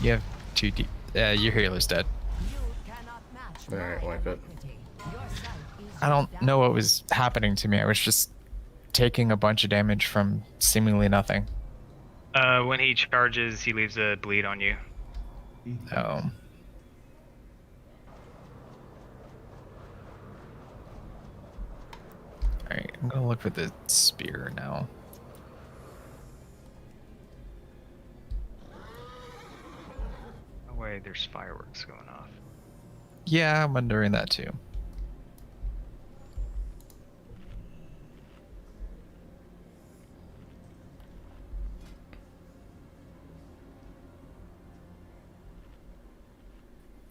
You have 2 deep. Your healer's dead. You cannot match my Alright, wipe it. alacrity. Your sight is I your don't know what was happening to me. I was just taking a bunch of damage from seemingly nothing. When he charges, he leaves a bleed on you. Oh. Alright, I'm gonna look for the spear now. No way, there's fireworks going off. Yeah, I'm wondering that too.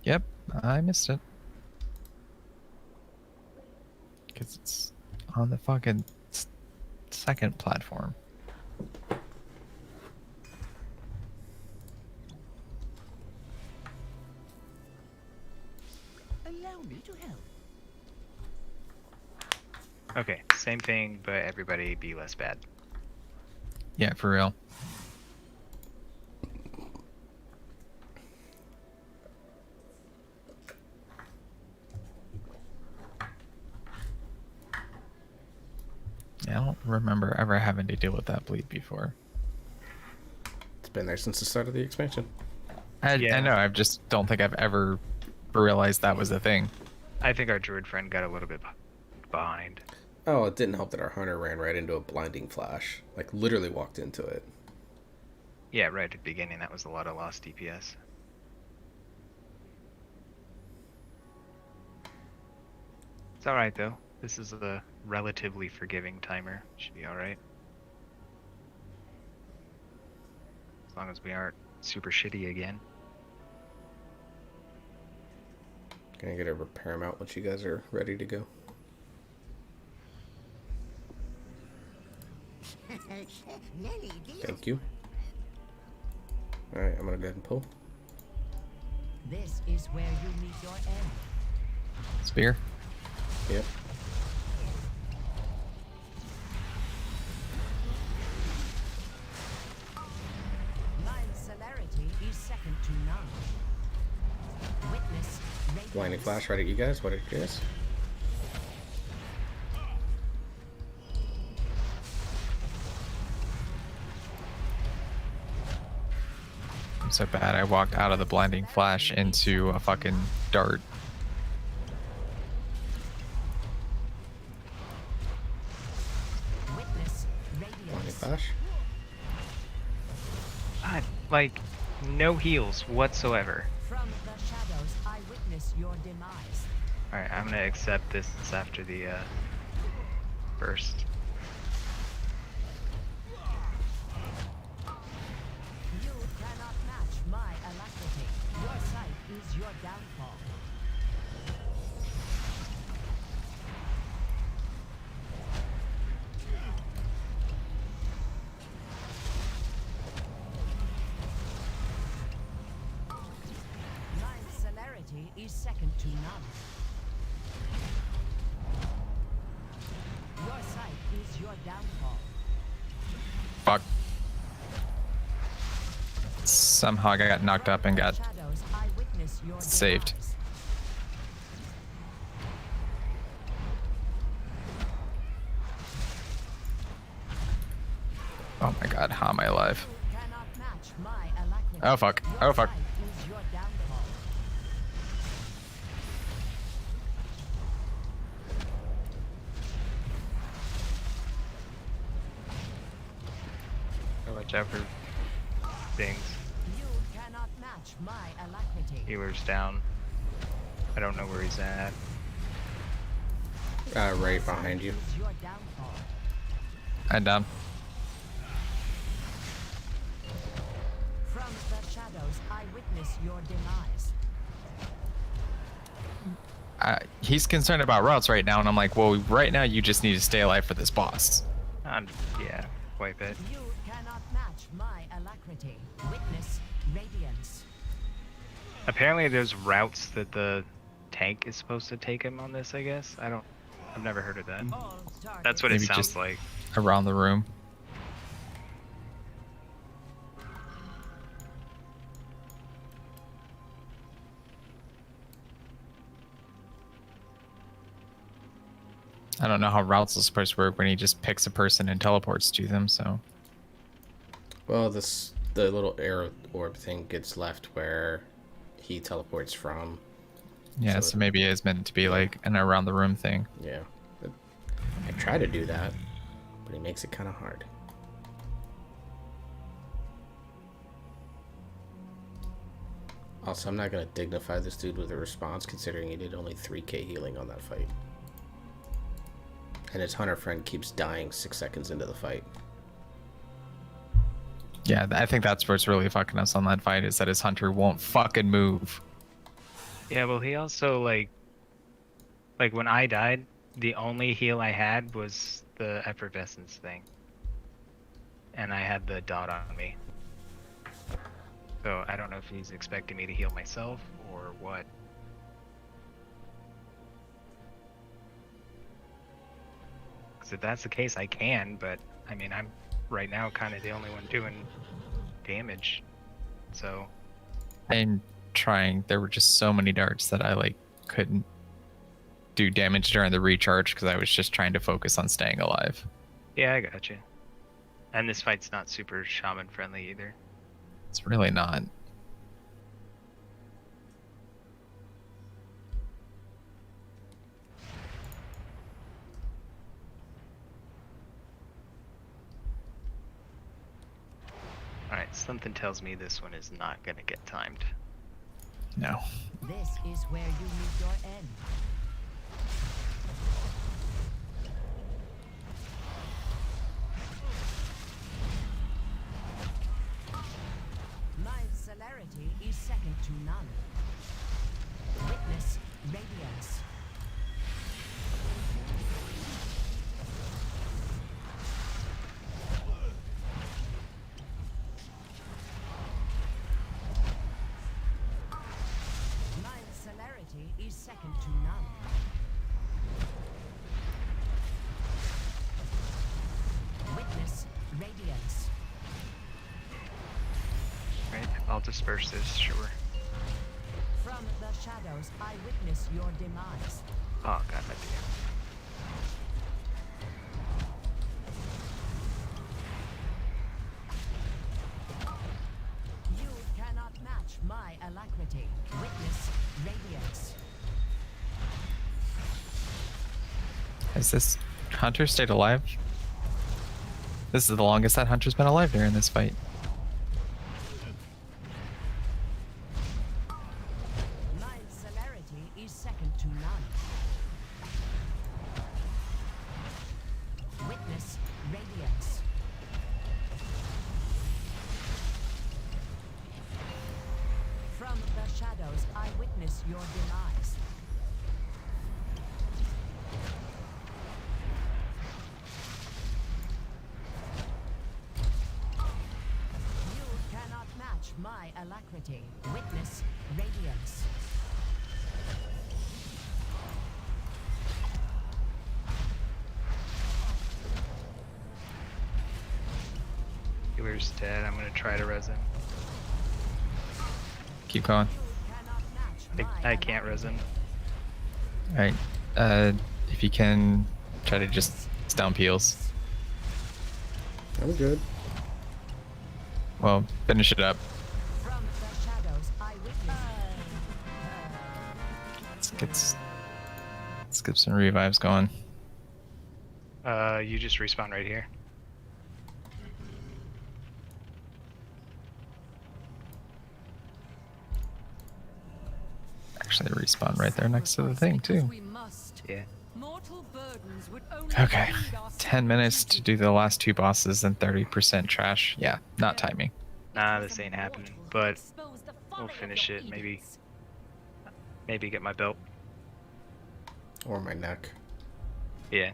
Yep, I missed it. Because it's on the fucking second platform. Allow me to help. Okay, same thing, but everybody be less bad. Yeah, for real. Yeah, I don't remember ever having to deal with that bleed before. It's been there since the start of the expansion. I Yeah. know, I just don't think I've ever realized that was a thing. I think our druid friend got a little bit behind. Oh, it didn't help that our hunter ran right into a blinding flash. Like, literally walked into it. Yeah, right at the beginning, that was a lot of lost DPS. It's alright though. This is a relatively forgiving timer. Should be alright. As long as we aren't super shitty again. Can I get a repair mount once you guys are ready to go? Thank you. Alright, I'm gonna go ahead and pull. This is where you meet your end. Spear? Yep. My celerity is second to none. Witness radiance. Blinding flash right at you guys. What are you guys? I'm so bad I walked out of the blinding flash into a fucking dart. Witness Blinding radiance. flash. God, like, no heals whatsoever. From the shadows, I witness your demise. Alright, I'm gonna accept this after the burst. You cannot match my alacrity. Your sight is your downfall. My celerity is second to none. Your sight is your downfall. Fuck. Somehow I got knocked up and got Shadows, I witness your saved. demise. Oh my god, how am I alive? You cannot match my alacrity. Oh fuck. Your Oh fuck. sight is your downfall. Watch out for things. You cannot match my alacrity. Healer's down. I don't know where he's at. Right behind you. Is your downfall. I'm down. From the shadows, I witness your demise. He's concerned about routes right now, and I'm like, well, right now you just need to stay alive for this boss. Yeah, wipe it. You cannot match my alacrity. Witness radiance. Apparently there's routes that the tank is supposed to take him on this, I guess. I've never heard of that. All That's what it Maybe sounds just like. around the room. I don't know how routes are supposed to work when he just picks a person and teleports to them, so. Well, the little arrow orb thing gets left where he teleports from. Yeah, so maybe it is meant to be like an around the room thing. Yeah. I try to do that, but he makes it kind of hard. Also, I'm not going to dignify this dude with a response, considering he did only 3k healing on that fight. And his hunter friend keeps dying 6 seconds into the fight. Yeah, I think that's what's really fucking us on that fight, is that his hunter won't fucking move. Yeah, well, he also, like when I died, the only heal I had was the effervescence thing. And I had the dot on me. So I don't know if he's expecting me to heal myself or what. Because if that's the case, I can, but I mean, I'm right now kind of the only one doing damage. So. I'm trying. There were just so many darts that I like couldn't do damage during the recharge because I was just trying to focus on staying alive. Yeah, I got you. And this fight's not super shaman friendly either. It's really not. Alright, something tells me this one is not gonna get timed. No. This is where you meet your end. My celerity is second to none. Witness radiance. My celerity is second to none. Witness radiance. Right, I'll disperse this, sure. From the shadows, I witness your demise. Oh god, my dear. You cannot match my alacrity. Witness radiance. Has this hunter stayed alive? This is the longest that hunter's been alive during this fight. My celerity is second to none. Witness radiance. From the shadows, I witness your demise. You cannot match my alacrity. Witness radiance. Healer's dead, I'm gonna try to res him. Keep going. Cannot match my I can't res him. Alright. If you can, try to just stomp heals. I'm good. Well, finish it up. From the shadows, I witness. Let's get some revives going. You just respawn right here. Actually, respawn right there next to the thing, too. We must. Yeah. Mortal burden Okay. 10 minutes to do the last 2 bosses and 30% trash. Yeah, not timing. Nah, this ain't happening. But we'll finish it. Maybe get my belt. Or my neck. Yeah.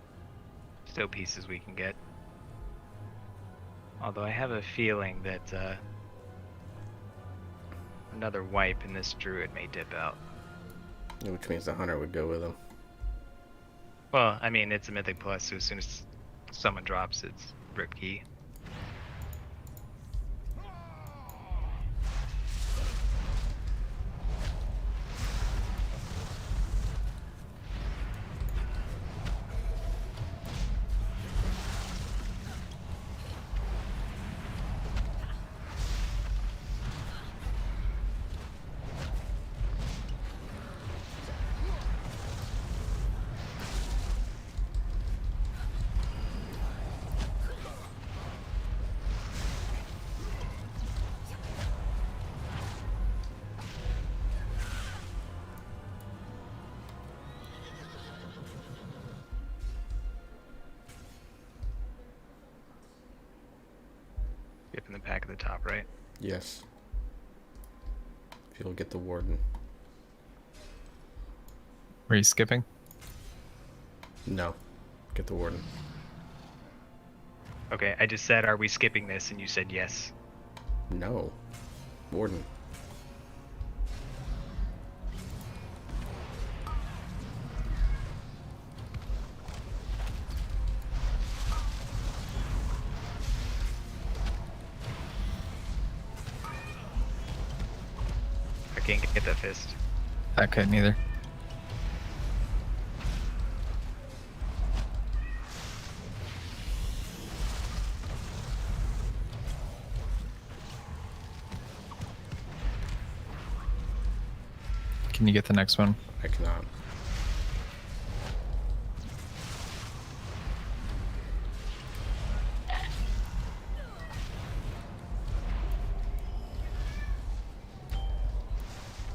Still pieces we can get. Although I have a feeling that another wipe in this druid may dip out. Which means the hunter would go with him. Well, I mean, it's a mythic plus, so as soon as someone drops, it's rip key. Skipping the pack at the top, right? Yes. If you'll get the warden. Were you skipping? No. Get the warden. Okay, I just said, are we skipping this? And you said yes. No. Warden. I can't get that fist. I couldn't either. Can you get the next one? I cannot.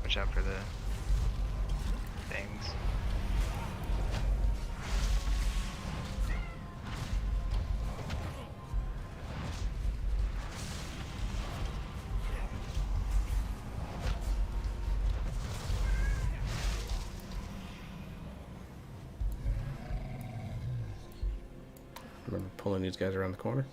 Watch out for the things. Remember pulling these guys around the corner?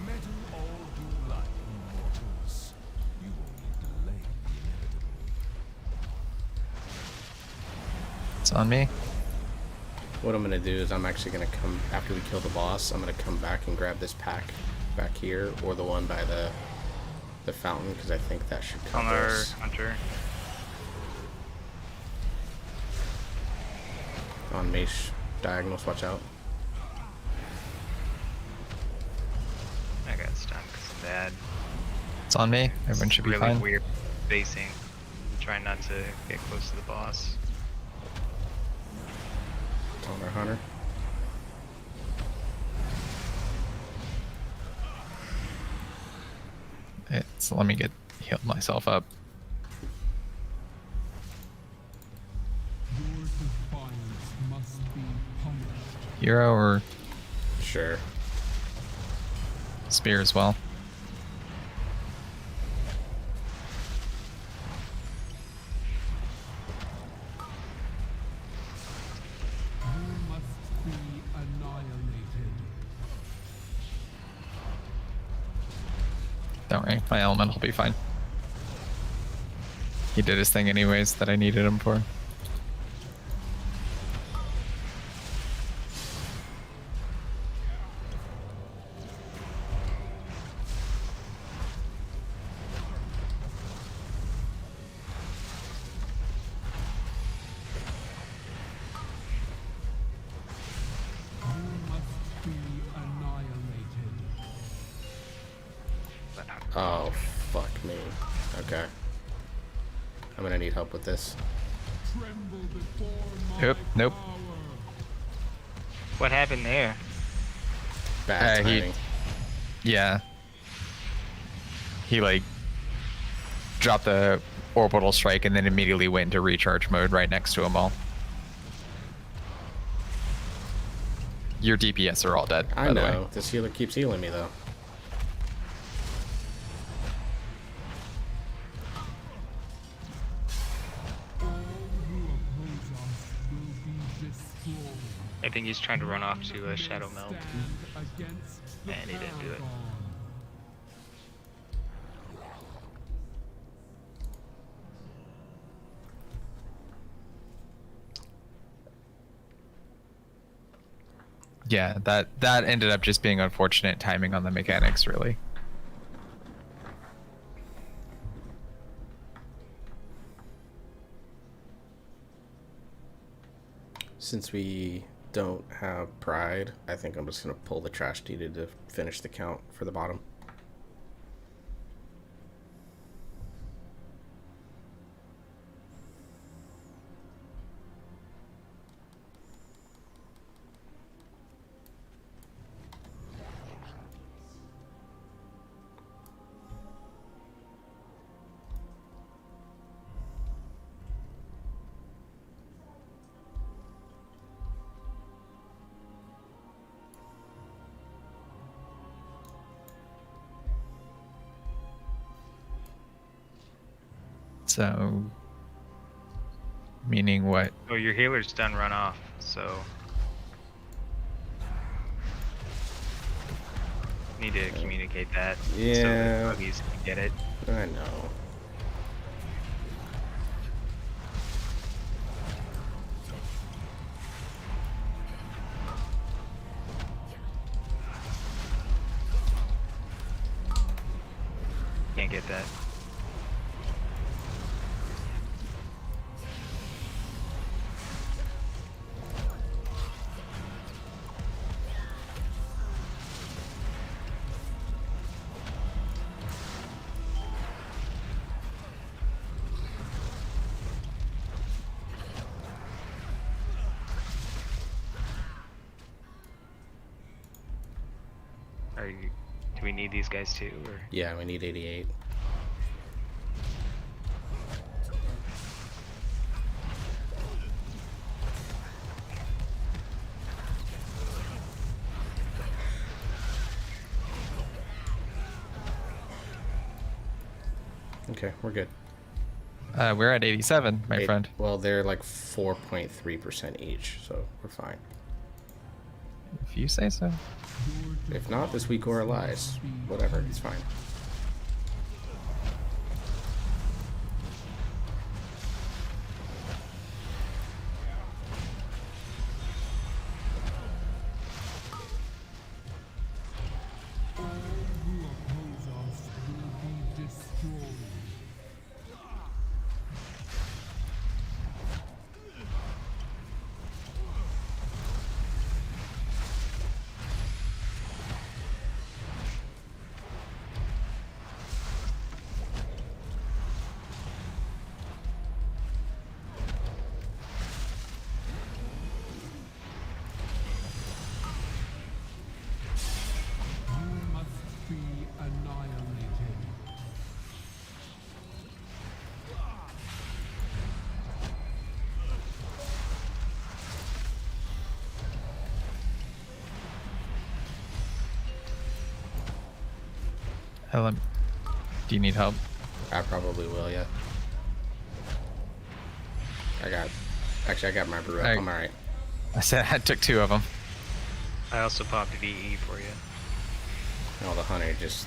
Metal all you like, mortals. You only delay the inevitable. It's on me. What I'm gonna do is I'm actually gonna come after we kill the boss. I'm gonna come back and grab this pack back here, or the one by the fountain, because I think that should cover Hunter, us. Hunter. On Mace diagonals, watch out. I got stunned because of that. It's on me. Everyone should be Really fine. weird spacing. Trying not to get close to the boss. On our hunter. Let me get healed myself up. Your defiance must be punished. Hero or Sure. spear as well. You must be annihilated. Don't worry, my element will be fine. He did his thing anyways that I needed him for. You must be annihilated. Oh, fuck me. Okay. I'm gonna need help with this. Tremble before my Nope. power. What happened there? Bad timing. Yeah. He like dropped the orbital strike and then immediately went into recharge mode right next to them all. Your DPS are all dead. I by the way. know. This healer keeps healing me though. I think he's trying to run off to a Shadow Meld, Against and he didn't do it. Yeah, that ended up just being unfortunate timing on the mechanics, really. Since we don't have pride, I think I'm just gonna pull the trash needed to finish the count for the bottom. So, meaning what? Oh, your healer's done run off, so need to communicate that so Yeah. the buggies can get it. I know. Can't get that. Are you? Do we need these guys too, or? Yeah, we need 88. Okay, we're good. We're at 87, my friend. Well, they're like 4.3% each, so we're fine. If you say so. If not, this week or lies. Whatever, it's fine. Helen, do you need help? I probably will, yeah. Actually, I got my brew up. I'm alright. I said I took 2 of them. I also popped a VE for you. Oh, the hunter just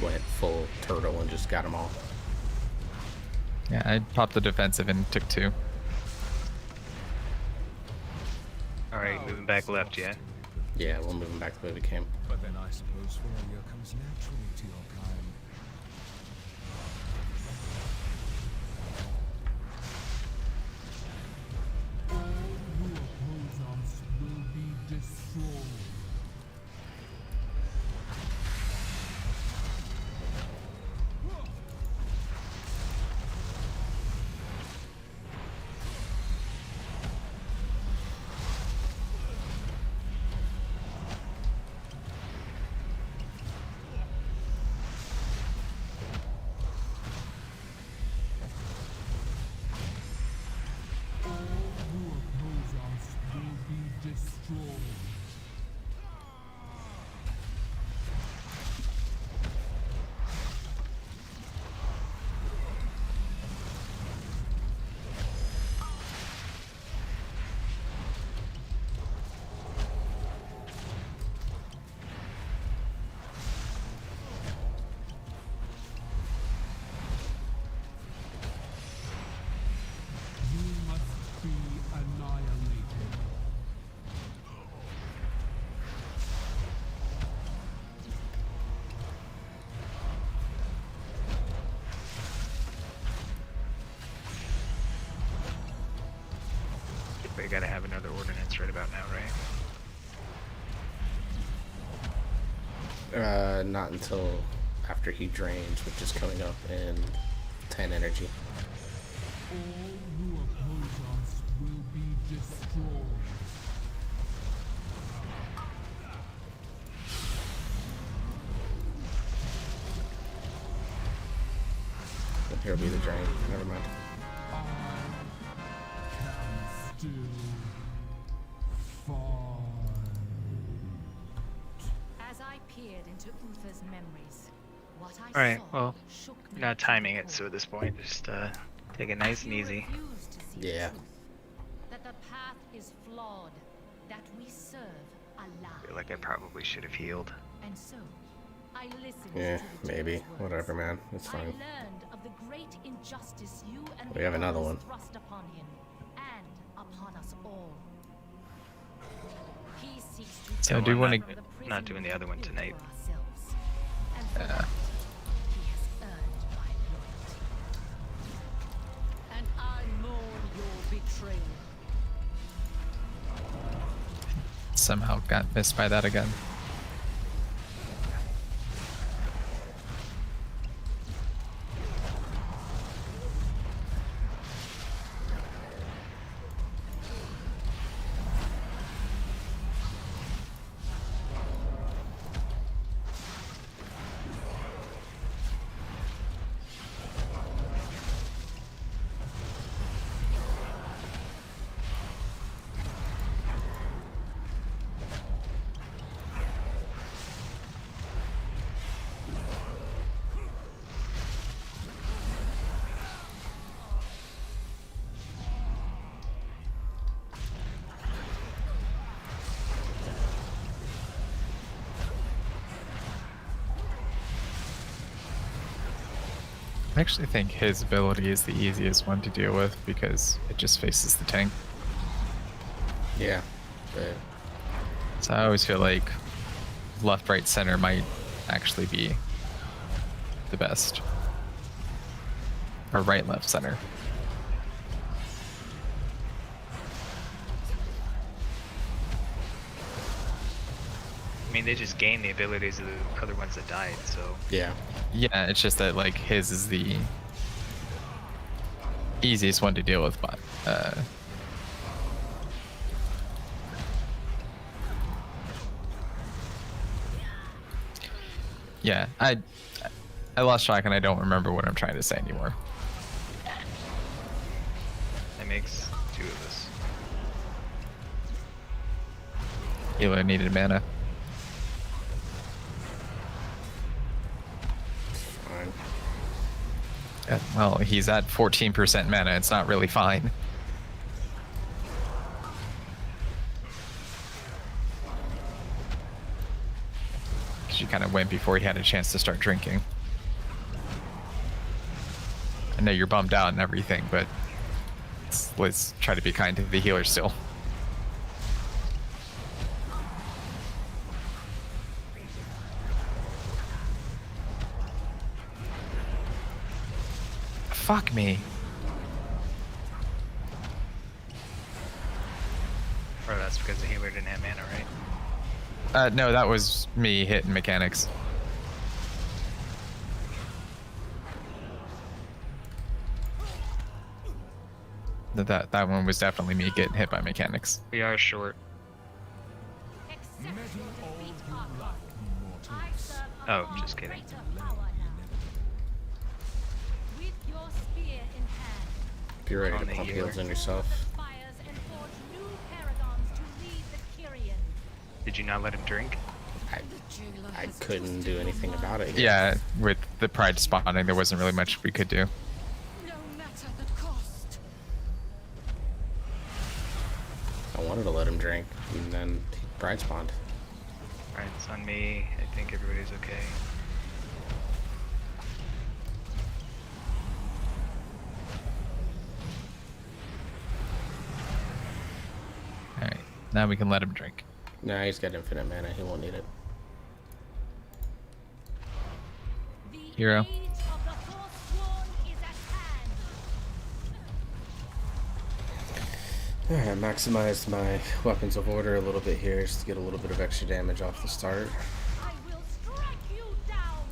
went full turtle and just got them all. Yeah, I popped the defensive and took 2. Alright, moving back left, yeah? Yeah, we'll move them back the way we came. But then I suppose failure comes naturally to your kind. Who oppose us will be destroyed. probably gotta have another ordinance right about now, right? Not until after he drains, which is coming up in 10 energy. All who oppose us will be destroyed. And here'll be the drain. Never mind. Can still fight. As I peered into Uther's memories, what I Alright, saw well, shook we're me not to timing the it, so core. at this point, just take it nice and You easy. refuse to see the Yeah. truth, that the path is flawed, that we serve a I lie. feel like I probably should have healed. And so, I listened Yeah, to the maybe. Jailer's words. Whatever, man. It's I fine. learned of the great injustice you and We the have another others one. thrust upon him and upon us all. He seeks to So I Well, do I'm wanna- not, not doing the other one tonight. And for that, he has earned my loyalty. And I mourn your betrayal. Somehow got missed by that again. I actually think his ability is the easiest one to deal with because it just faces the tank. Yeah. But So I always feel like left, right, center might actually be the best. Or right, left, center. I mean, they just gain the abilities of the other ones that died, so... yeah. Yeah, it's just that like his is the easiest one to deal with, but yeah, I lost track and I don't remember what I'm trying to say anymore. That makes two of us. Healer needed mana. Fine. Well, he's at 14% mana. It's not really fine. Because you kind of went before he had a chance to start drinking. I know you're bummed out and everything, but let's try to be kind to the healer still. Fuck me. Or that's because the healer didn't have mana, right? No, that was me hitting mechanics. That one was definitely me getting hit by mechanics. We are short. Accept your defeat, Archon. I serve a Oh, far just kidding. greater power now. With your spear in hand, Be ready On to the pump healer. heals on yourself. the fires and forge new paragons to lead the Kyrian. Did you not let him drink? I couldn't do anything about it. Yeah, with the pride spawning, there wasn't really much we could do. No matter the cost. I wanted to let him drink, and then he bride spawned. Alright, it's on me. I think everybody's okay. Alright, now we can let him drink. Nah, he's got infinite mana. He won't need it. The Hero. age of the Forsworn is at hand. Alright, maximized my weapons of order a little bit here just to get a little bit of extra damage off the start. I will strike you down.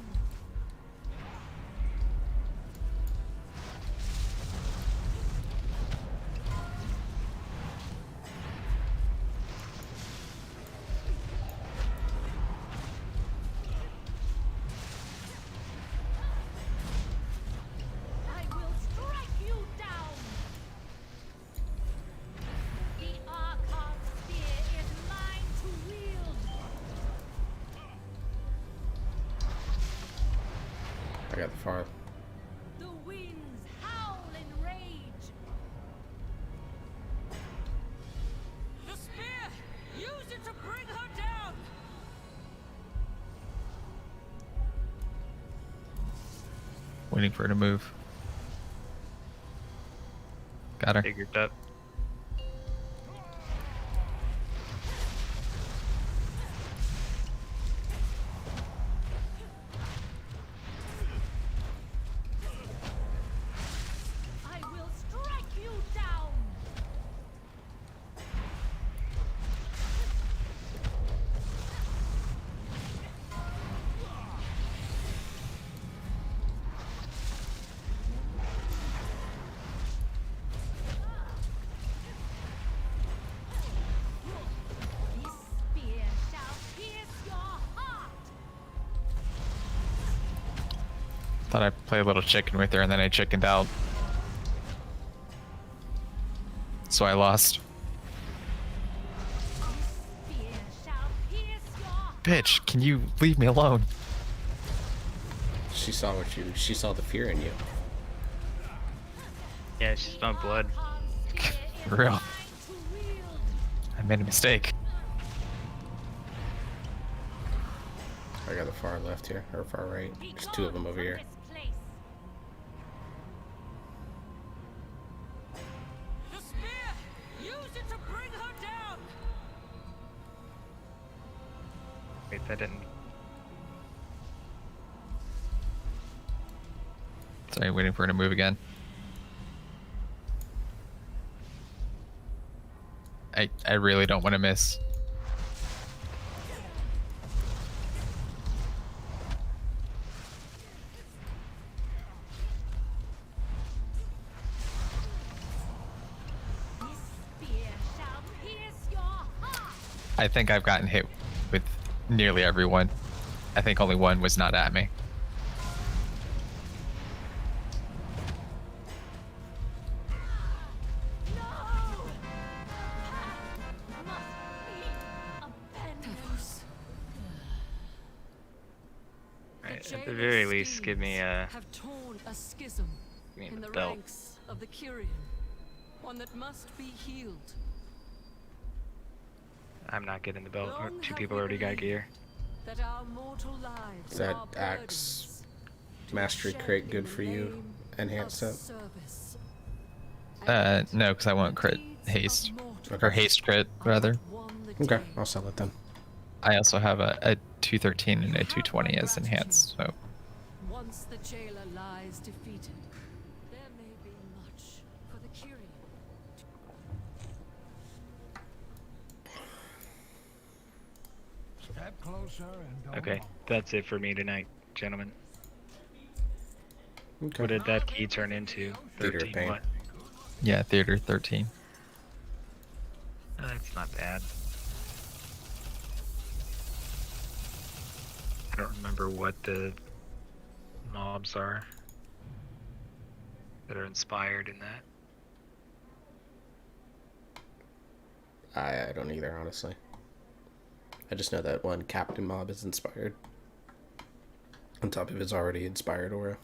I will strike you down. The Archon spear is mine to wield. I got the far. The winds howl in rage. The spear! Use it to bring her down! Waiting for her to move. Got her. Figured up. I will strike you down! This spear shall pierce your heart! Thought I'd play a little chicken with her, and then I chickened out. So I lost. Spear shall pierce your Bitch, can you leave me alone? She saw what you. She saw the fear in you. Yeah, she's my blood. For real. I made a mistake. I got the far left here, or far right. There's two of them over here. The spear! Use it to bring her down! Wait, that didn't. Sorry, waiting for her to move again. I really don't want to miss. This spear shall pierce your heart! I think I've gotten hit with nearly everyone. I think only one was not at me. Right, at the very least, give me a. Have torn a schism Give me in the the belt. ranks of the Kyrian, one that must be healed. I'm not getting the belt. Long Two have people we already got believed gear. That our mortal lives Is that are axe burdens to mastery shed crit in good the for you? name Enhance of it? service. No, because I want crit haste. Or haste crit, rather. Okay, I'll sell it then. I also have a 213 and a 220 as enhanced, so Once the jailer lies defeated, there may be much for the Kyrian. Step closer and don't Okay, that's it for me tonight, gentlemen. Okay. What did that key turn into? Theater of 13 Pain. what? yeah, theater 13. That's not bad. I don't remember what the mobs are that are inspired in that. I don't either, honestly. I just know that one captain mob is inspired. On top of his already inspired aura.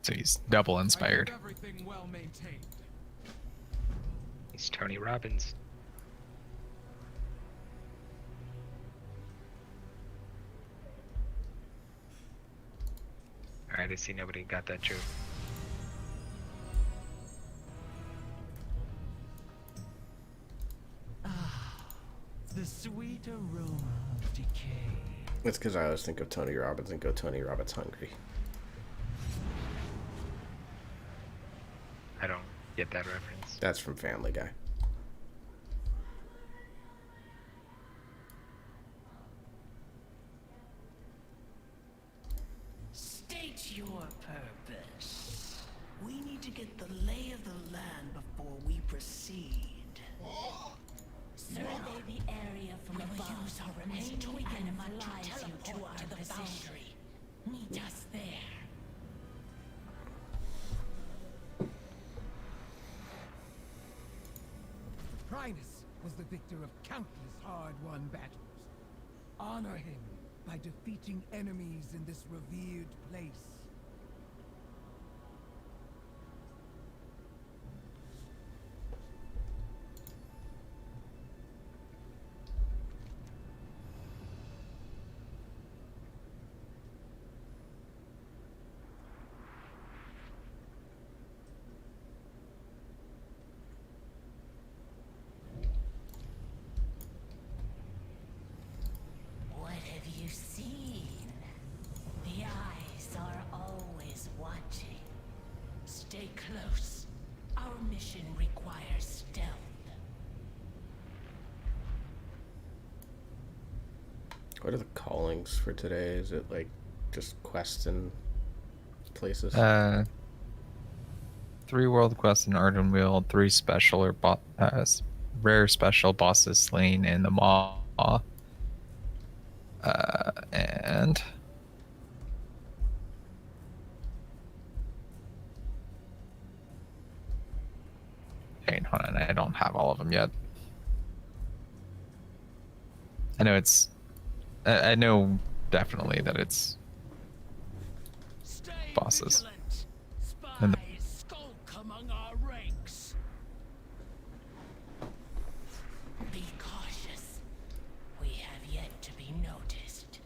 So he's double inspired. everything well maintained. He's Tony Robbins. Alright, I see nobody got that joke. The sweet aroma of decay. It's because I always think of Tony Robbins and go Tony Robbins hungry. get that reference. That's from Family Guy. State your purpose. We need to get the lay of the land before we proceed. Survey the area from above. Use our remaining animalize you to our position. Meet us there. Primus was the victor of countless hard-won battles. Honor him by defeating enemies in this revered place. What have you seen? The eyes are always watching. Stay close. Our mission requires stealth. What are the callings for today? Is it like just quests and places? 3 world quests in Ardenweald, 3 special or rare special bosses slain in the Maw. And wait, hold on, I don't have all of them yet. I know it's I know definitely that it's bosses. And Spies skulk among our ranks. Be cautious. We have yet to be noticed.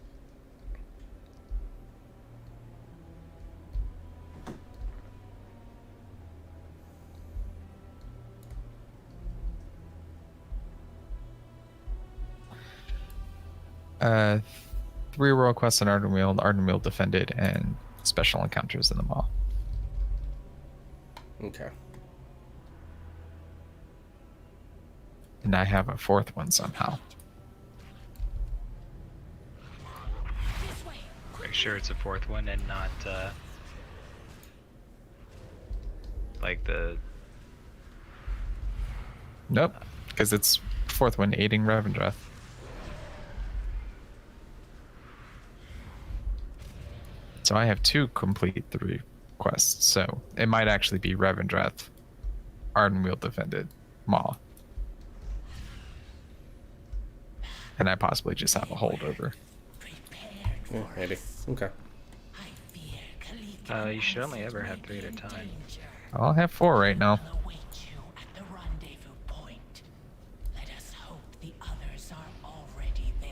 uh 3 world quests in Ardenweald defended, and special encounters in the Maw. Okay. And I have a 4th one somehow. Make sure it's a 4th one and not like the. Nope, because it's 4th one, aiding Revendreth. So I have 2 complete 3 quests, so it might actually be Revendreth, Ardenweald defended, Maw. And I possibly just have a holdover. Yeah, maybe. Okay. You should only ever have 3 at a time. I'll have 4 right now. Await you at the rendezvous point. Let us hope the others are already there.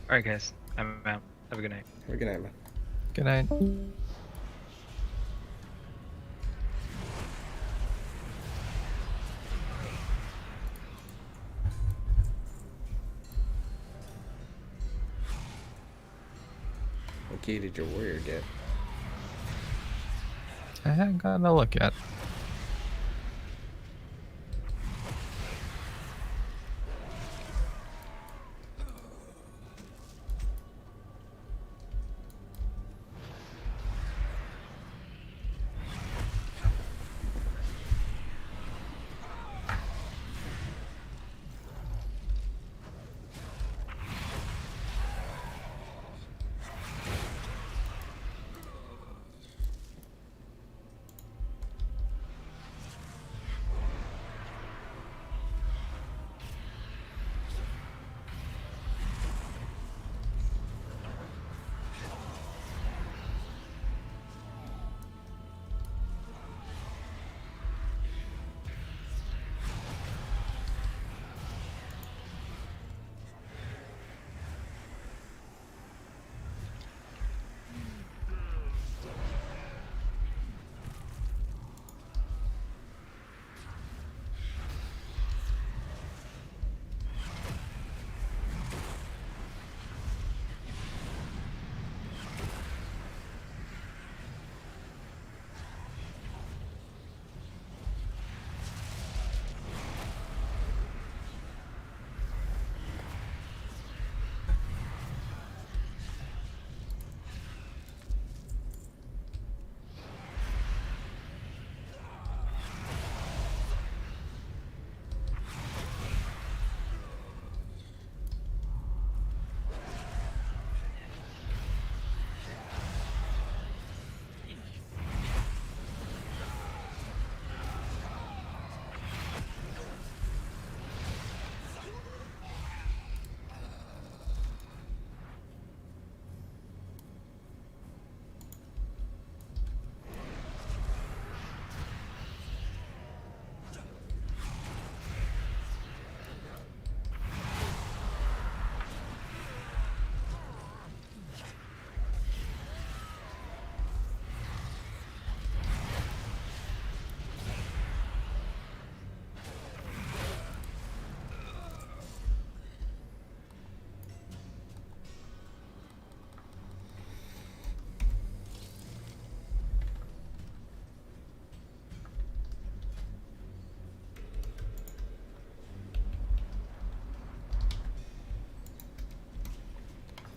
Alright, guys. I'm out. Have a good night. Have a good night, man. Good night. What key did your warrior get? I haven't gotten a look yet.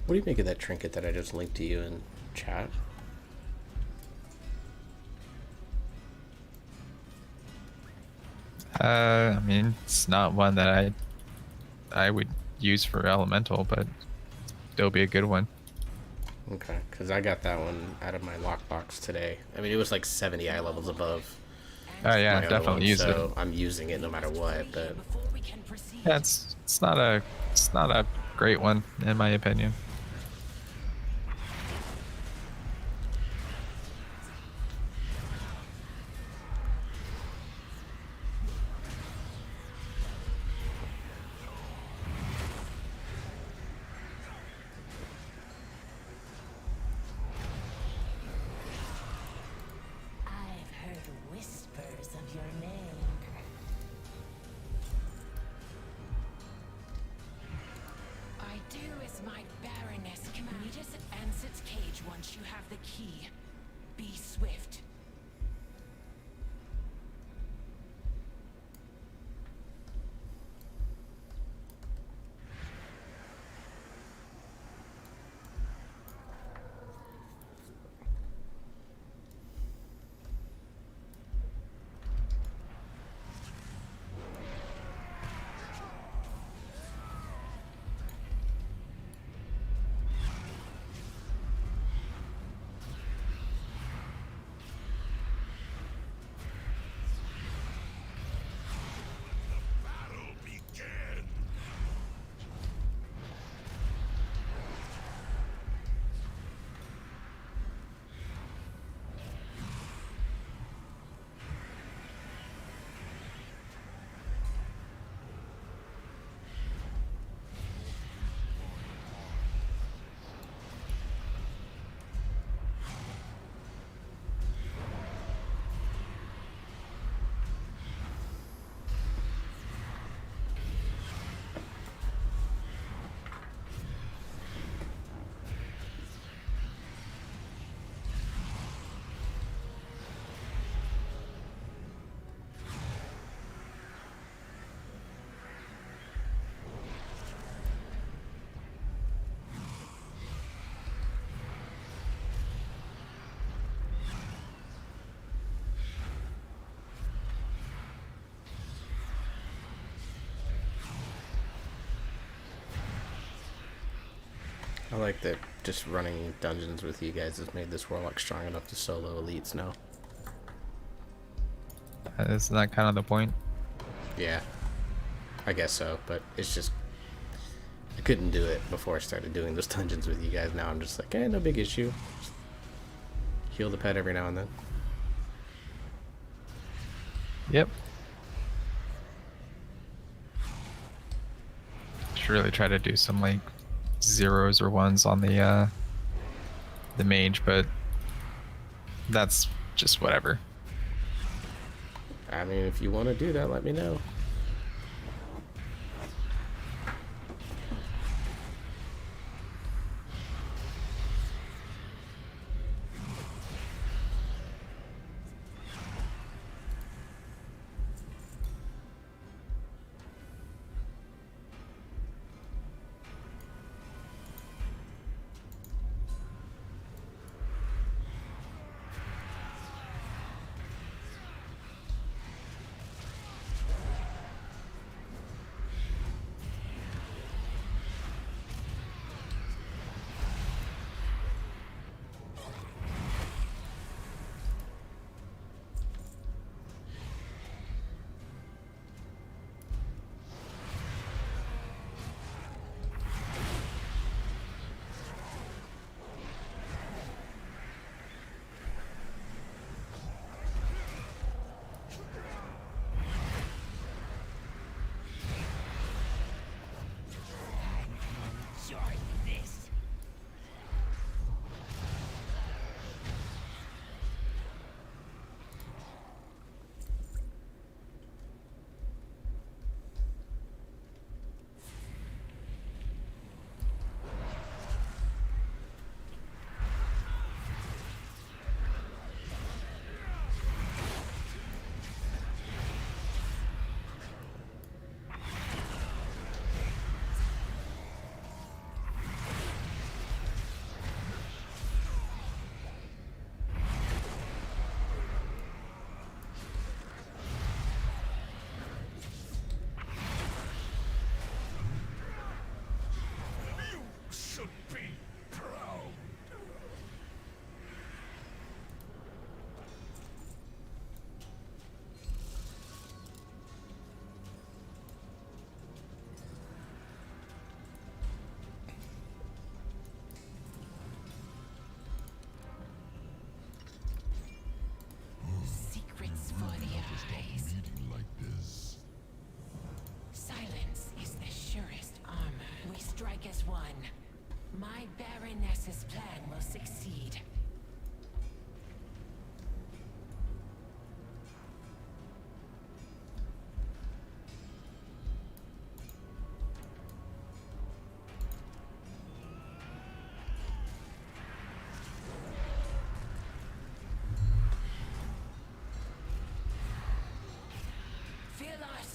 What do you make of that trinket that I just linked to you in chat? I mean, it's not one that I would use for elemental, but it'll be a good one. Okay, because I got that one out of my lockbox today. I mean, it was like 70 eye levels above. Oh yeah, my other definitely one, use so it. I'm using it no matter what. But Yeah, it's not a great one in my opinion. I've heard whispers of your name. I do as my Baroness commands. Meet us at Ansit's cage once you have the key. Be swift. I like that just running dungeons with you guys has made this warlock strong enough to solo elites now. Isn't that kind of the point? Yeah, I guess so, but it's just I couldn't do it before I started doing those dungeons with you guys. Now I'm just like, no big issue. Just heal the pet every now and then. Yep. Should really try to do some like zeros or ones on the mage, but that's just whatever. I mean, if you want to do that, let me know.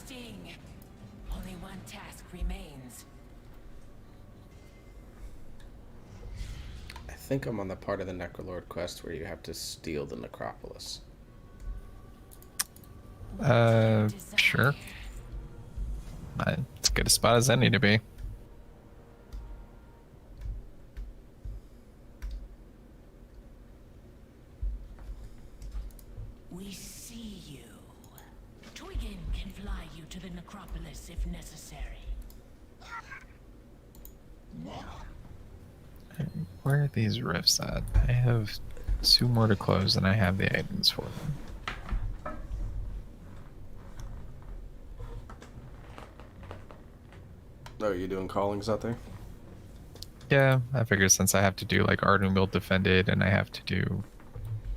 sting. Only one task remains. I think I'm on the part of the Necrolord quest where you have to steal the necropolis. Sure. It's as good a spot as any to be. We see you. Twiggin can fly you to the necropolis if necessary. Where are these rifts at? I have 2 more to close and I have the items for them. Oh, are you doing callings out there? Yeah, I figure since I have to do like Arden will defended and I have to do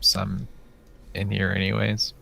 some in here anyways.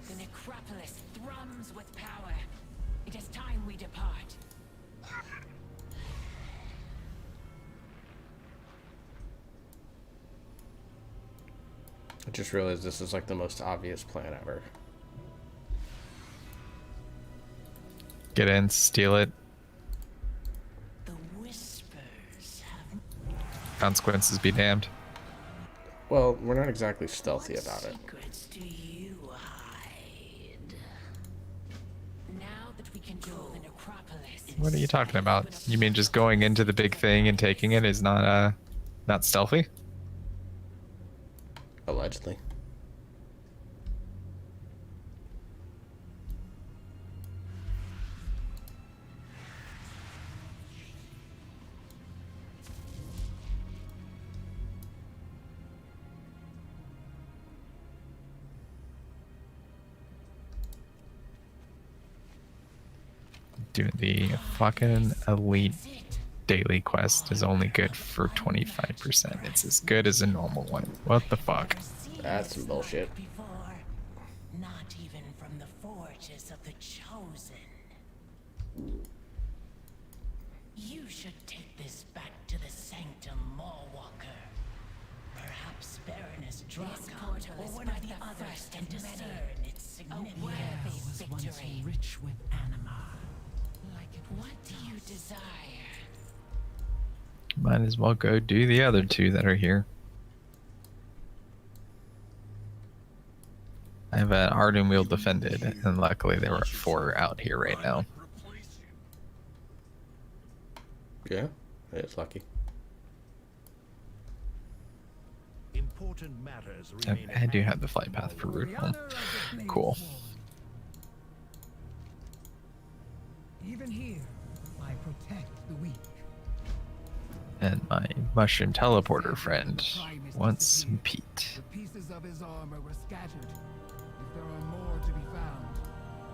The necropolis thrums with power. It is time we depart. I just realized this is like the most obvious plan ever. Get in, steal it. The whispers have Consequences be damned. Well, we're not exactly stealthy about it. secrets do you hide? Now that we control the necropolis. What are you talking about? You mean just going into the big thing and taking it is not stealthy? Allegedly. Dude, the fucking elite daily quest is only good for 25%. It's as good as a normal one. What the fuck? That's some bullshit. Before, not even from the forges of the chosen. You should take this back to the Sanctum Mallwalker. Perhaps Baroness Draka or one of the others can discern its significant victory. Rich with anima. What do you desire? Might as well go do the other 2 that are here. I have an Arden wheel defended, and luckily there were 4 out here right now. Yeah, it's lucky. Important matters I, remain I do have the flight path for route home. Cool. Even here, I protect the weak. And my mushroom teleporter friend wants some Pete. The pieces of his armor were scattered. If there are more to be found,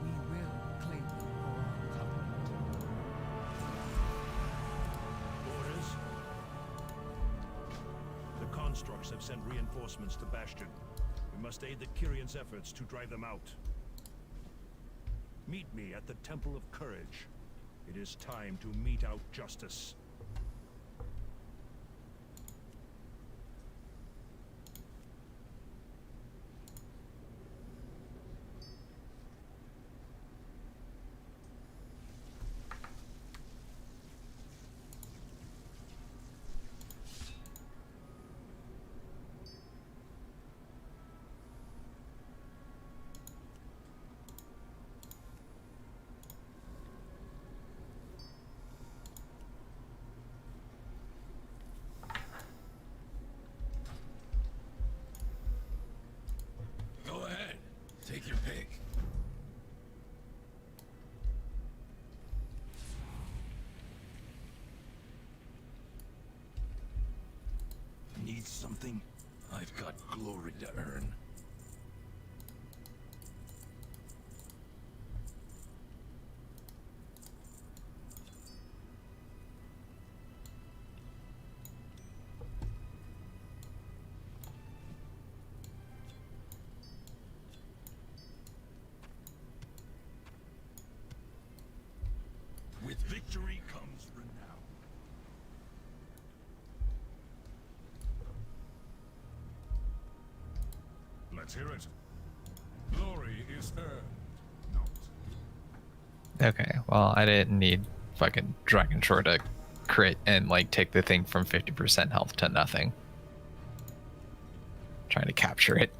we will claim them for our covenant. Orders. The constructs have sent reinforcements to Bastion. We must aid the Kyrians' efforts to drive them out. Meet me at the Temple of Courage. It is time to mete out justice. something? I've got glory to earn. With victory comes renown. Let's hear it. Glory is earned, not. Okay, well, I didn't need fucking Dragon Shore to crit and like take the thing from 50% health to nothing. Trying to capture it.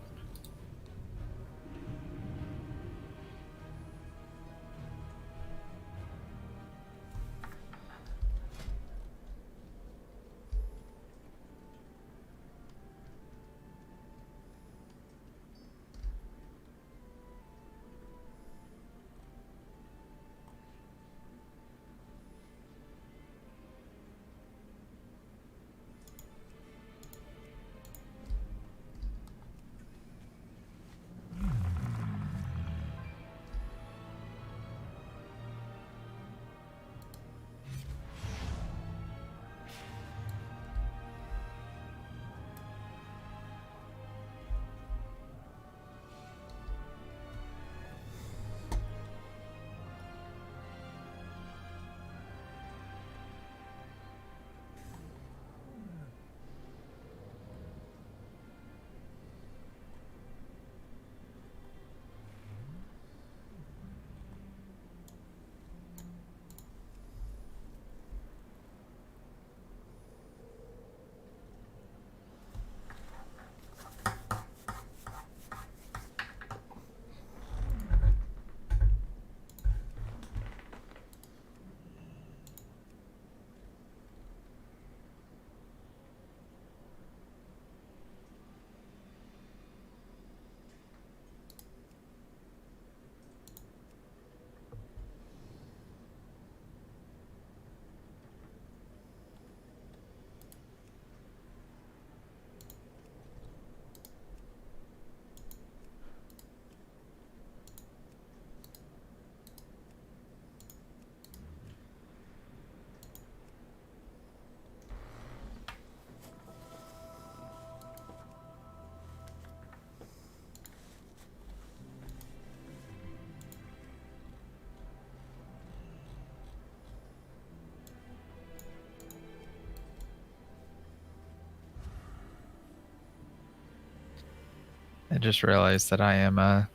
I just realized that I am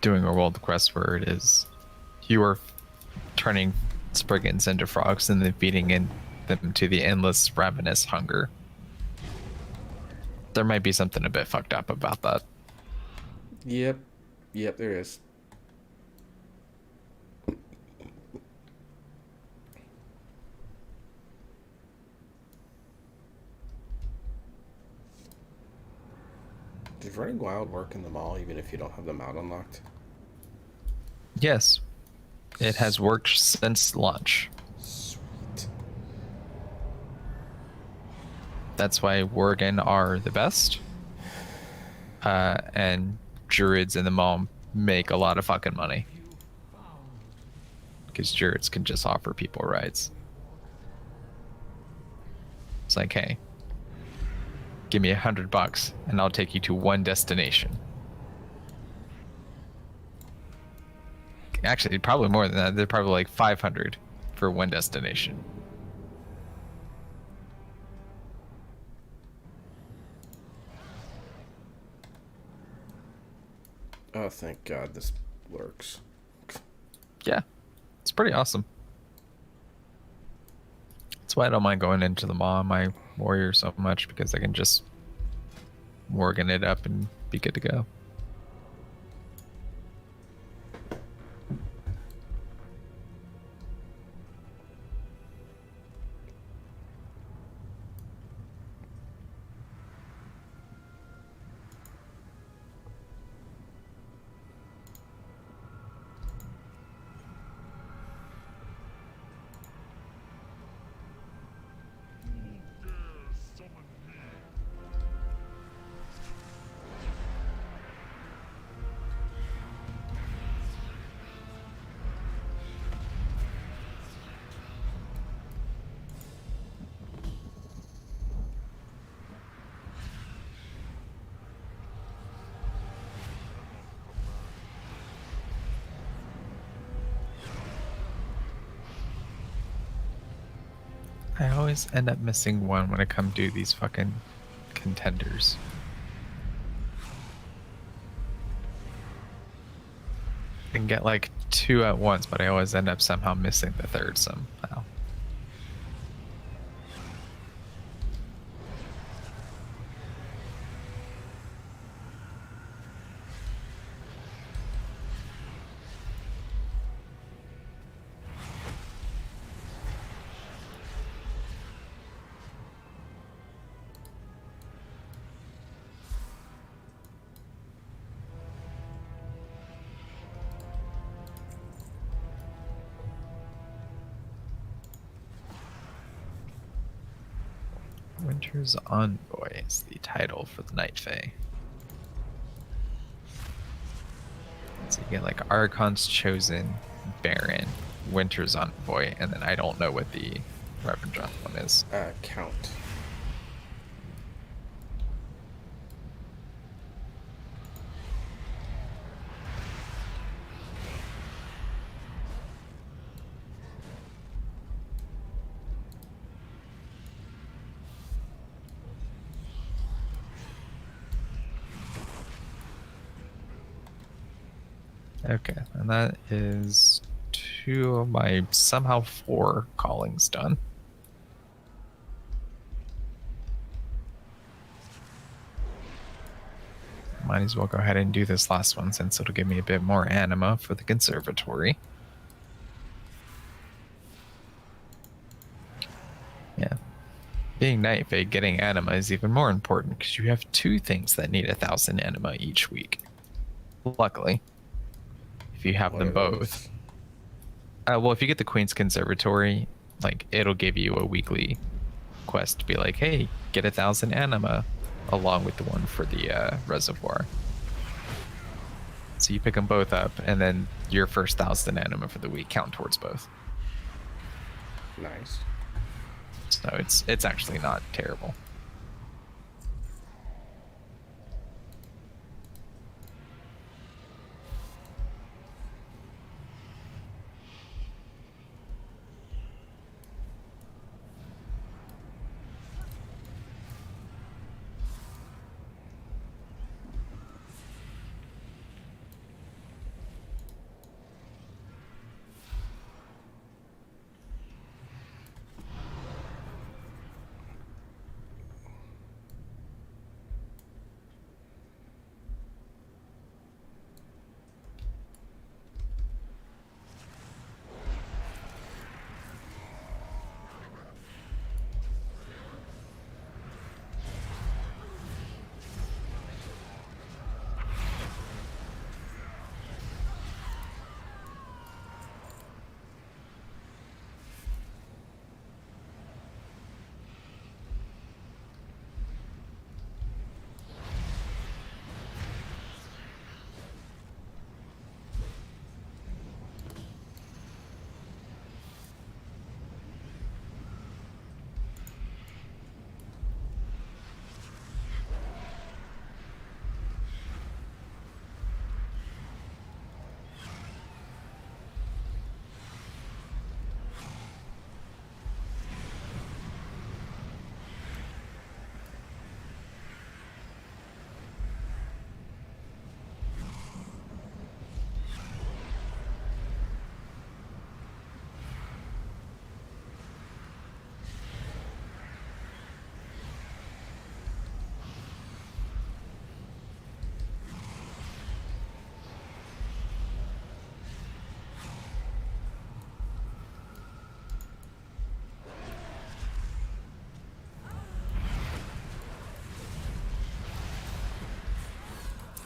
doing a world quest where it is you are turning Spriggans into frogs and then feeding them to the endless ravenous hunger. There might be something a bit fucked up about that. Yep, there is. Does running wild work in the mall even if you don't have the mount unlocked? Yes. It has worked since launch. Sweet. That's why Worgen are the best. And Druids in the mall make a lot of fucking money. Because Druids can just offer people rides. It's like, hey, give me $100 and I'll take you to one destination. Actually, probably more than that. They're probably like 500 for one destination. Oh, thank God this works. Yeah, it's pretty awesome. That's why I don't mind going into the mall on my warrior so much, because I can just Morgan it up and be good to go. I always end up missing one when I come do these fucking contenders. I can get like 2 at once, but I always end up somehow missing the third somehow. Winter's Envoy is the title for the Night Fae. So you get like Archon's Chosen, Baron, Winter's Envoy, and then I don't know what the Reverend John one is. Count. Okay, and that is 2 of my somehow 4 callings done. Might as well go ahead and do this last one since it'll give me a bit more anima for the conservatory. Yeah. Being Night Fae, getting anima is even more important because you have 2 things that need 1,000 anima each week. Luckily. If you have them both. Well, if you get the Queen's Conservatory, like, it'll give you a weekly quest to be like, hey, get 1,000 anima along with the one for the reservoir. So you pick them both up, and then your first 1,000 anima for the week count towards both. Nice. So it's actually not terrible.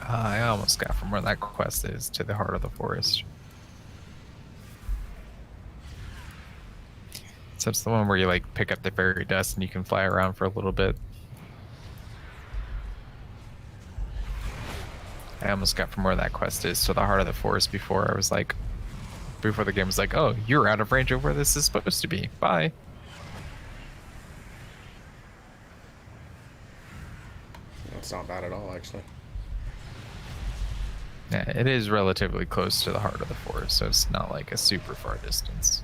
I almost got from where that quest is to the heart of the forest. So it's the one where you like pick up the fairy dust and you can fly around for a little bit. I almost got from where that quest is to the heart of the forest before I was like, before the game was like, oh, you're out of range of where this is supposed to be. Bye. That's not bad at all, actually. Yeah, it is relatively close to the heart of the forest, so it's not like a super far distance.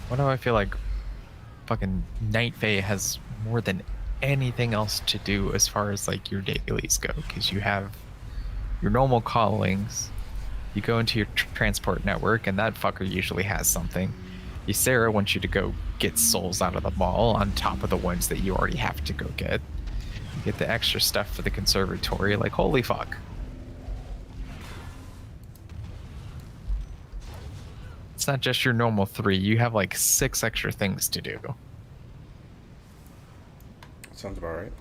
Why do I feel like fucking Night Fae has more than anything else to do as far as like your dailies go? Because you have your normal callings, you go into your transport network, and that fucker usually has something. Ysera wants you to go get souls out of the mall on top of the ones that you already have to go get. You get the extra stuff for the conservatory, like holy fuck. It's not just your normal 3, you have like 6 extra things to do. Sounds about right.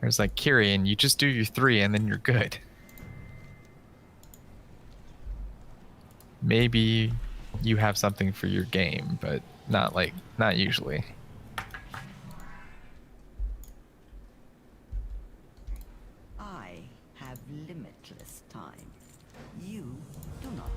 There's like Kyrian, you just do your 3 and then you're good. Maybe you have something for your game, but not usually. I have limitless time. You do not.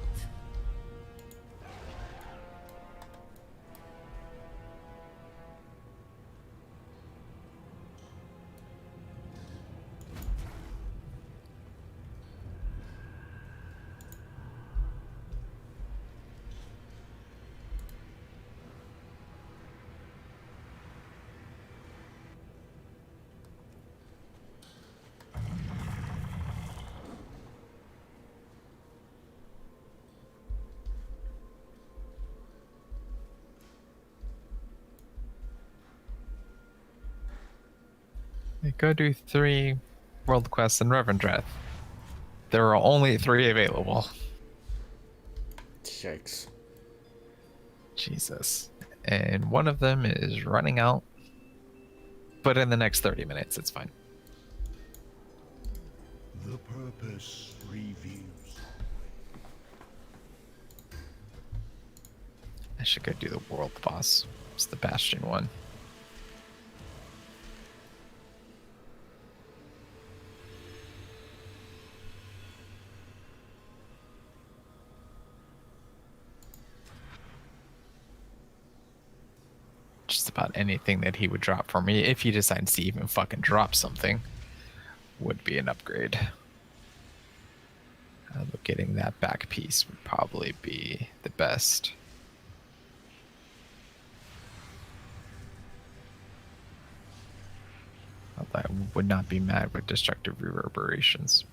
Go do 3 world quests in Revendreth. There are only 3 available. Yikes. Jesus. And one of them is running out. But in the next 30 minutes, it's fine. The purpose reveals. I should go do the world boss. It's the Bastion one. Just about anything that he would drop for me, if he decides to even fucking drop something, would be an upgrade. But getting that back piece would probably be the best. I would not be mad with destructive reverberations,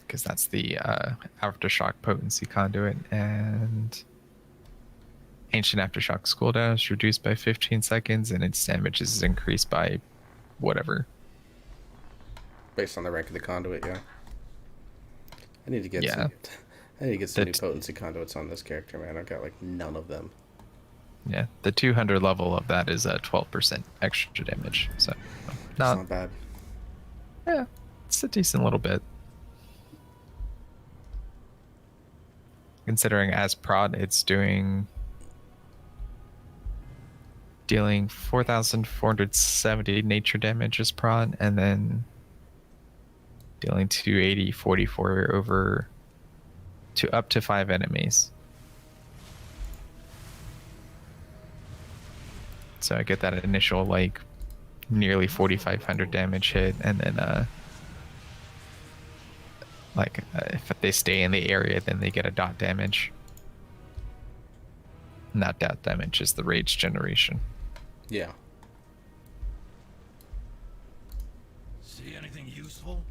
because that's the aftershock potency conduit, and ancient aftershock's cooldown is reduced by 15 seconds, and its damage is increased by whatever. Based on the rank of the conduit, yeah. I need to get some. I need to get some new potency conduits on this character, man. I've got like none of them. Yeah, the 200 level of that is 12% extra damage, so not bad. Yeah, it's a decent little bit. Considering as prod, it's dealing 4,470 nature damage as prod, and then dealing 280, 44 over to up to 5 enemies. So I get that initial like nearly 4,500 damage hit, and then if they stay in the area, then they get a dot damage. And that dot damage is the rage generation. Yeah. See anything useful?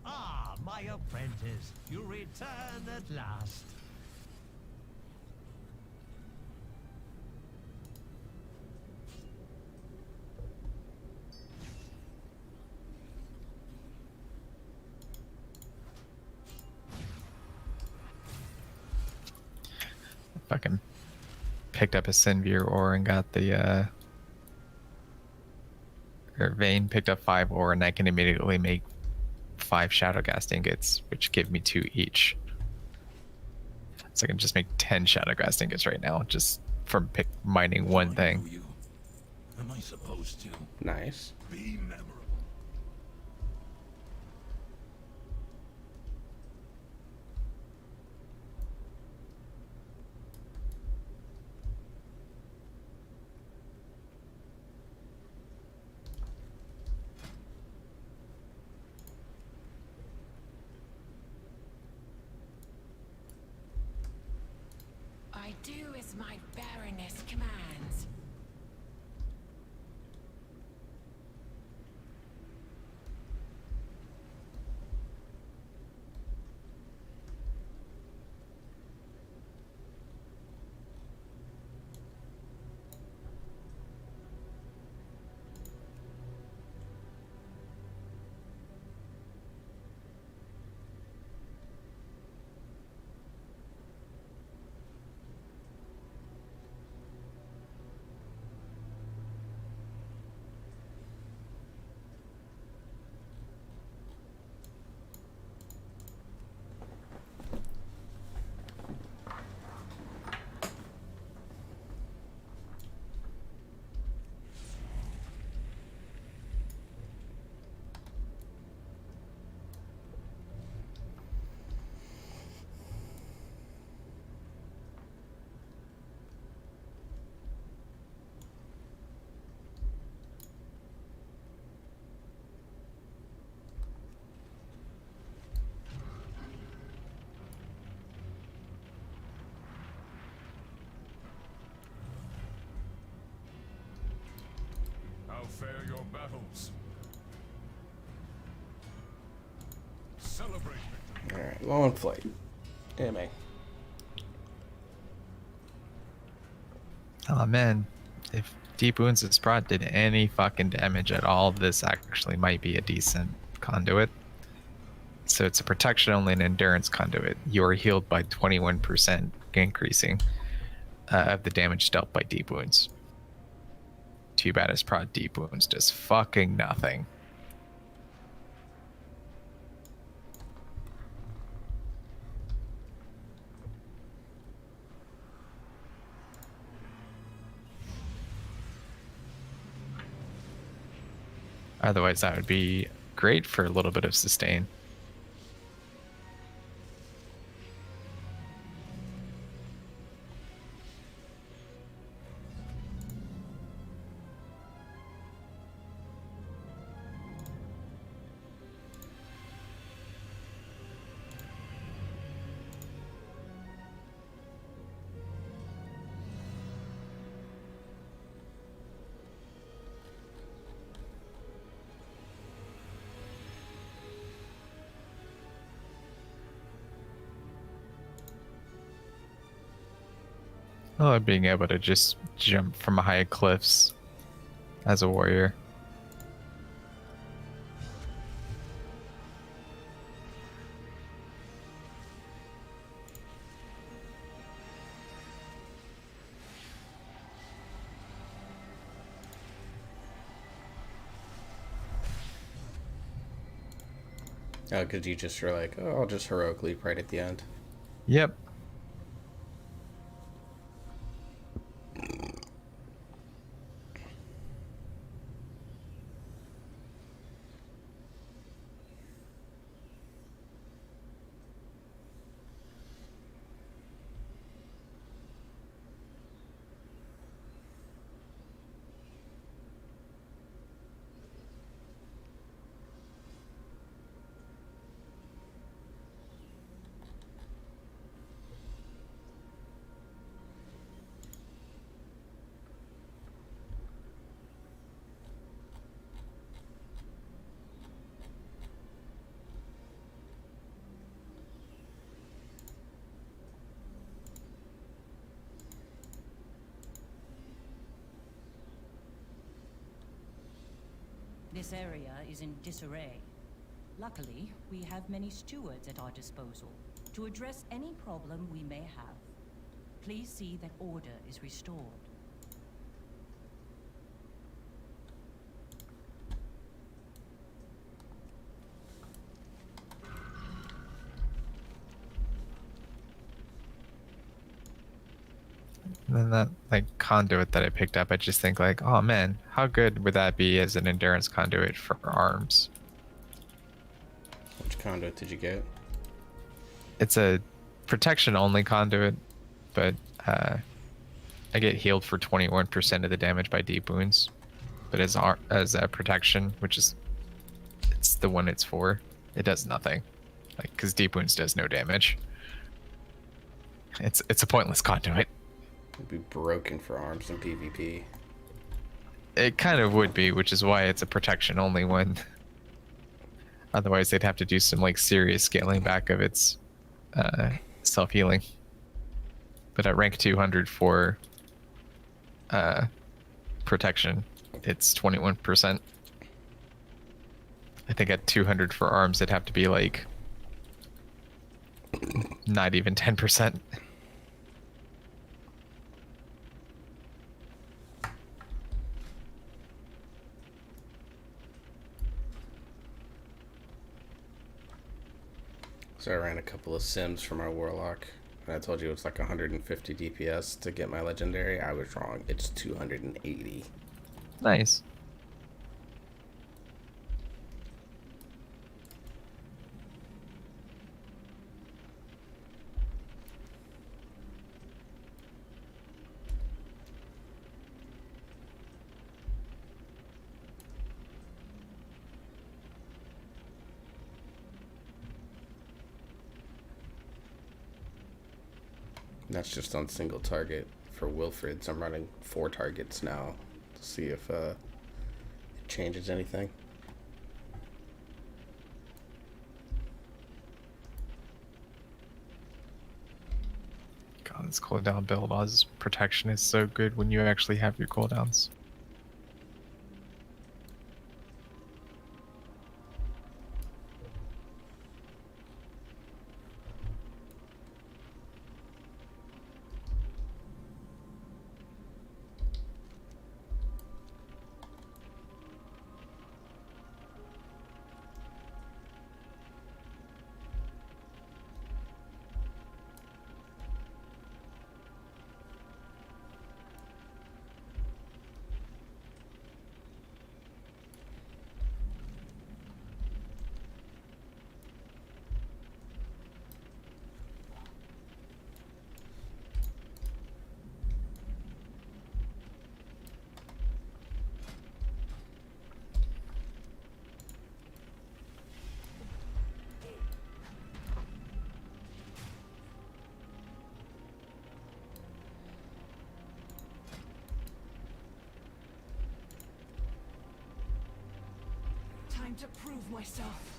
Ah, my apprentice, you return at last. Fucking picked up a Sinvir ore and got the or Vayne picked up 5 ore, and I can immediately make 5 Shadowghast ingots, which give me 2 each. So I can just make 10 Shadowghast ingots right now, just from mining one thing. Am I supposed to? Nice. Be memorable. Do as my Baroness commands. How fare your battles? Celebrate victory. Alright, low on flight. AMA. Oh man, if Deep Wounds of Sprott did any fucking damage at all, this actually might be a decent conduit. So it's a protection only and endurance conduit. You are healed by 21%, increasing of the damage dealt by Deep Wounds. Too bad as Prod Deep Wounds does fucking nothing. Otherwise, that would be great for a little bit of sustain. I love being able to just jump from high cliffs as a warrior. Oh, because you just were like, oh, I'll just heroic leap right at the end. Yep. This area is in disarray. Luckily, we have many stewards at our disposal to address any problem we may have. Please see that order is restored. And then that like conduit that I picked up, I just think like, oh man, how good would that be as an endurance conduit for arms? Which conduit did you get? It's a protection only conduit, but I get healed for 21% of the damage by deep wounds. But as a protection, which is it's the one it's for, it does nothing. Like because deep wounds does no damage. It's a pointless conduit. It'd be broken for arms and PvP. It kind of would be, which is why it's a protection only one. Otherwise, they'd have to do some like serious scaling back of its self-healing. But at rank 200 for protection, it's 21%. I think at 200 for arms, it'd have to be like not even 10%. So I ran a couple of sims for my warlock, and I told you it's like 150 DPS to get my legendary. I was wrong. It's 280. Nice. That's just on single target. For Wilfred's, I'm running 4 targets now to see if it changes anything. God, this cooldown build Oz protection is so good when you actually have your cooldowns. Time to prove myself.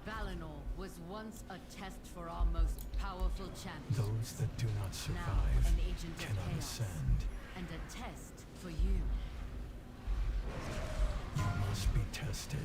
Valinor was once a test for our most powerful champions. Those that do not Now survive an agent of cannot chaos, ascend. and a test for you. You must be tested.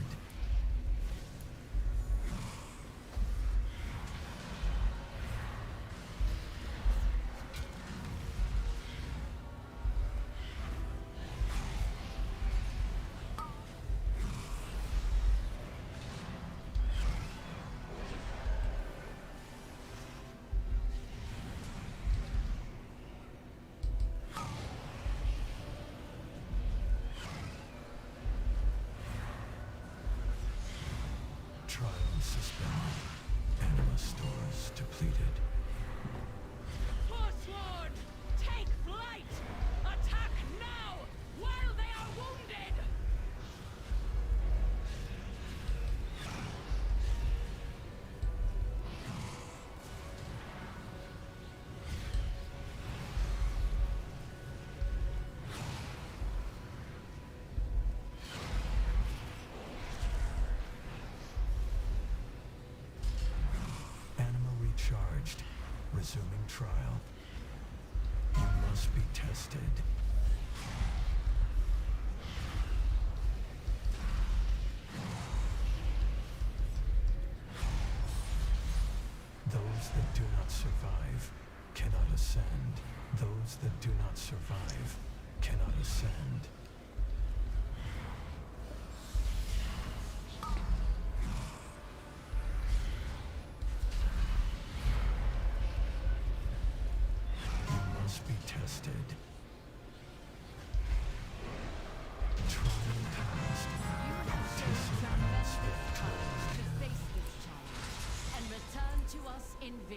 Trial suspended. Anima stores depleted. Forsworn! Take flight! Attack now! While they are wounded! Anima recharged. Resuming trial. You must be tested. Those that do not survive cannot ascend. Those that do not survive cannot ascend.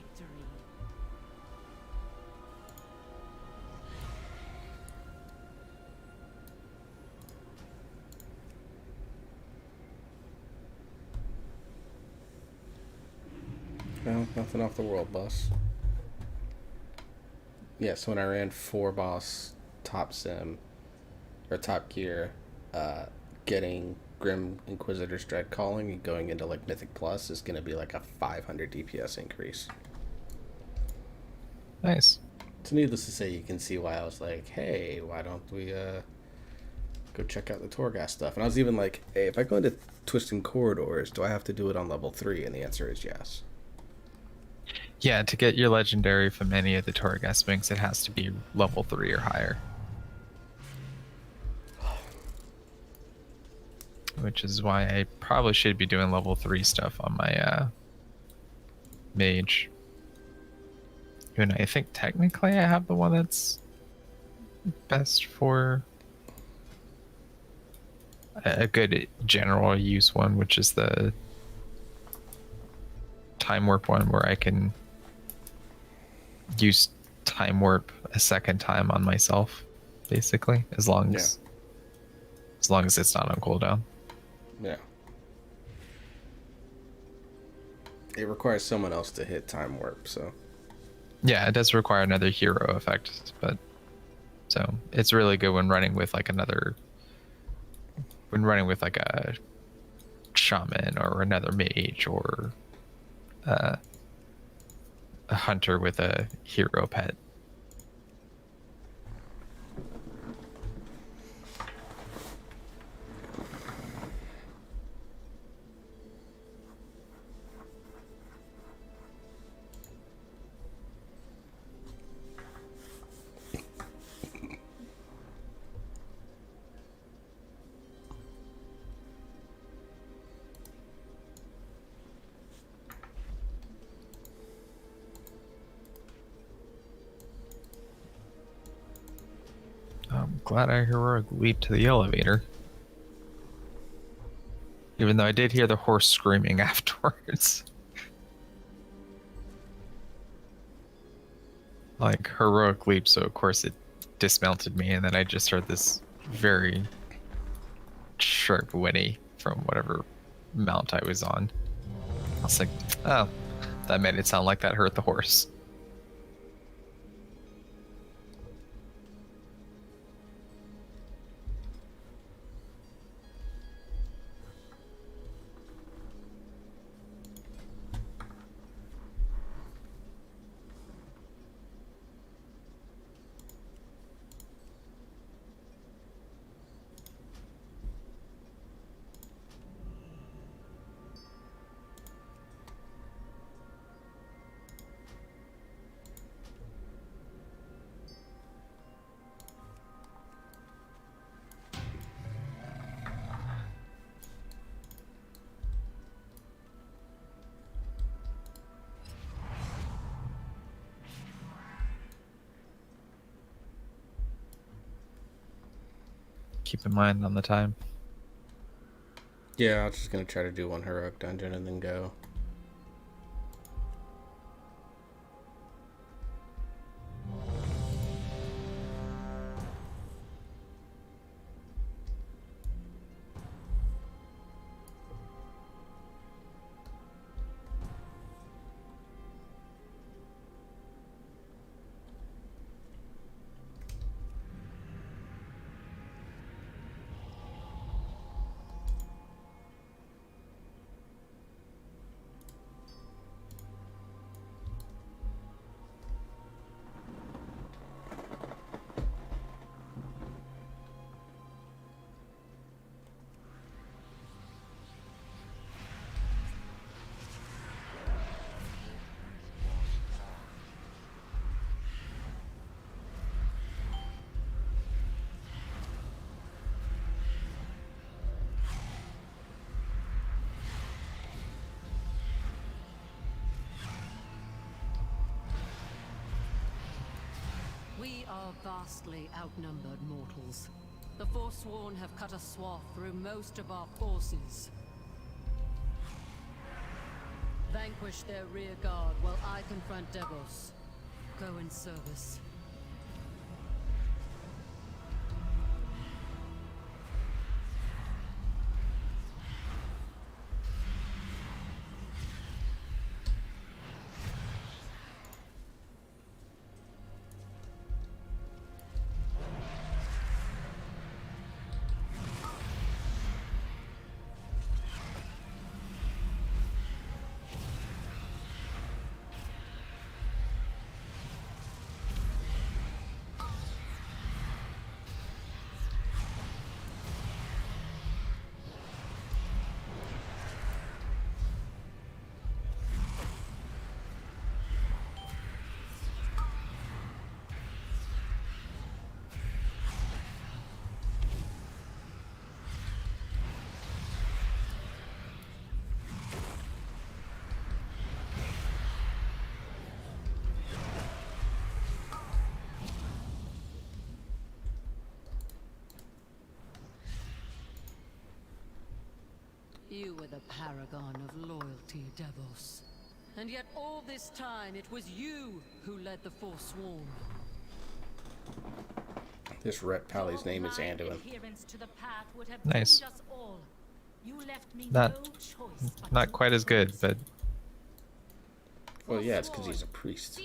victory. No, nothing off the world, boss. Yeah, so when I ran 4 boss top sim, or top gear, getting Grim Inquisitor's Dread Calling and going into like Mythic Plus is going to be like a 500 DPS increase. Nice. So needless to say, you can see why I was like, hey, why don't we go check out the Torghast stuff? And I was even like, hey, if I go into Twisting Corridors, do I have to do it on level 3? And the answer is yes. Yeah, to get your legendary from any of the Torghast Sphinx, it has to be level 3 or higher. Which is why I probably should be doing level 3 stuff on my mage. Even I think technically I have the one that's best for a good general use one, which is the time warp one, where I can use time warp a second time on myself, basically, as long as it's not on cooldown. Yeah. It requires someone else to hit time warp, so. Yeah, it does require another hero effect, but so it's really good when running with like a shaman or another mage or a hunter with a hero pet. I'm glad I heroic leaped to the elevator. Even though I did hear the horse screaming afterwards. Like, heroic leap, so of course it dismounted me, and then I just heard this very sharp whinny from whatever mount I was on. I was like, oh, that made it sound like that hurt the horse. Keep in mind on the time. Yeah, I was just going to try to do one heroic dungeon and then go. We are vastly outnumbered mortals. The Forsworn have cut a swath through most of our forces. Vanquish their rear guard while I confront devils. Go in service. You were the paragon of loyalty, devils. And yet all this time it was you who led the Forsworn. This Ret Pally's name is Anduin. Nice. Not quite as good, but Well, yeah, it's because he's a priest.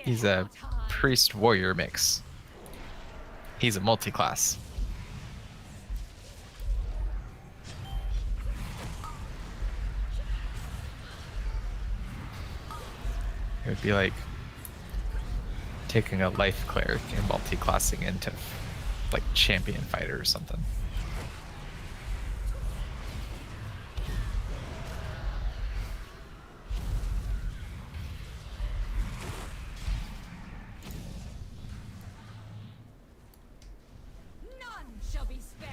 he's a priest warrior mix. He's a multi-class. It would be like taking a life cleric and multi-classing into like champion fighter or something. None shall be spared.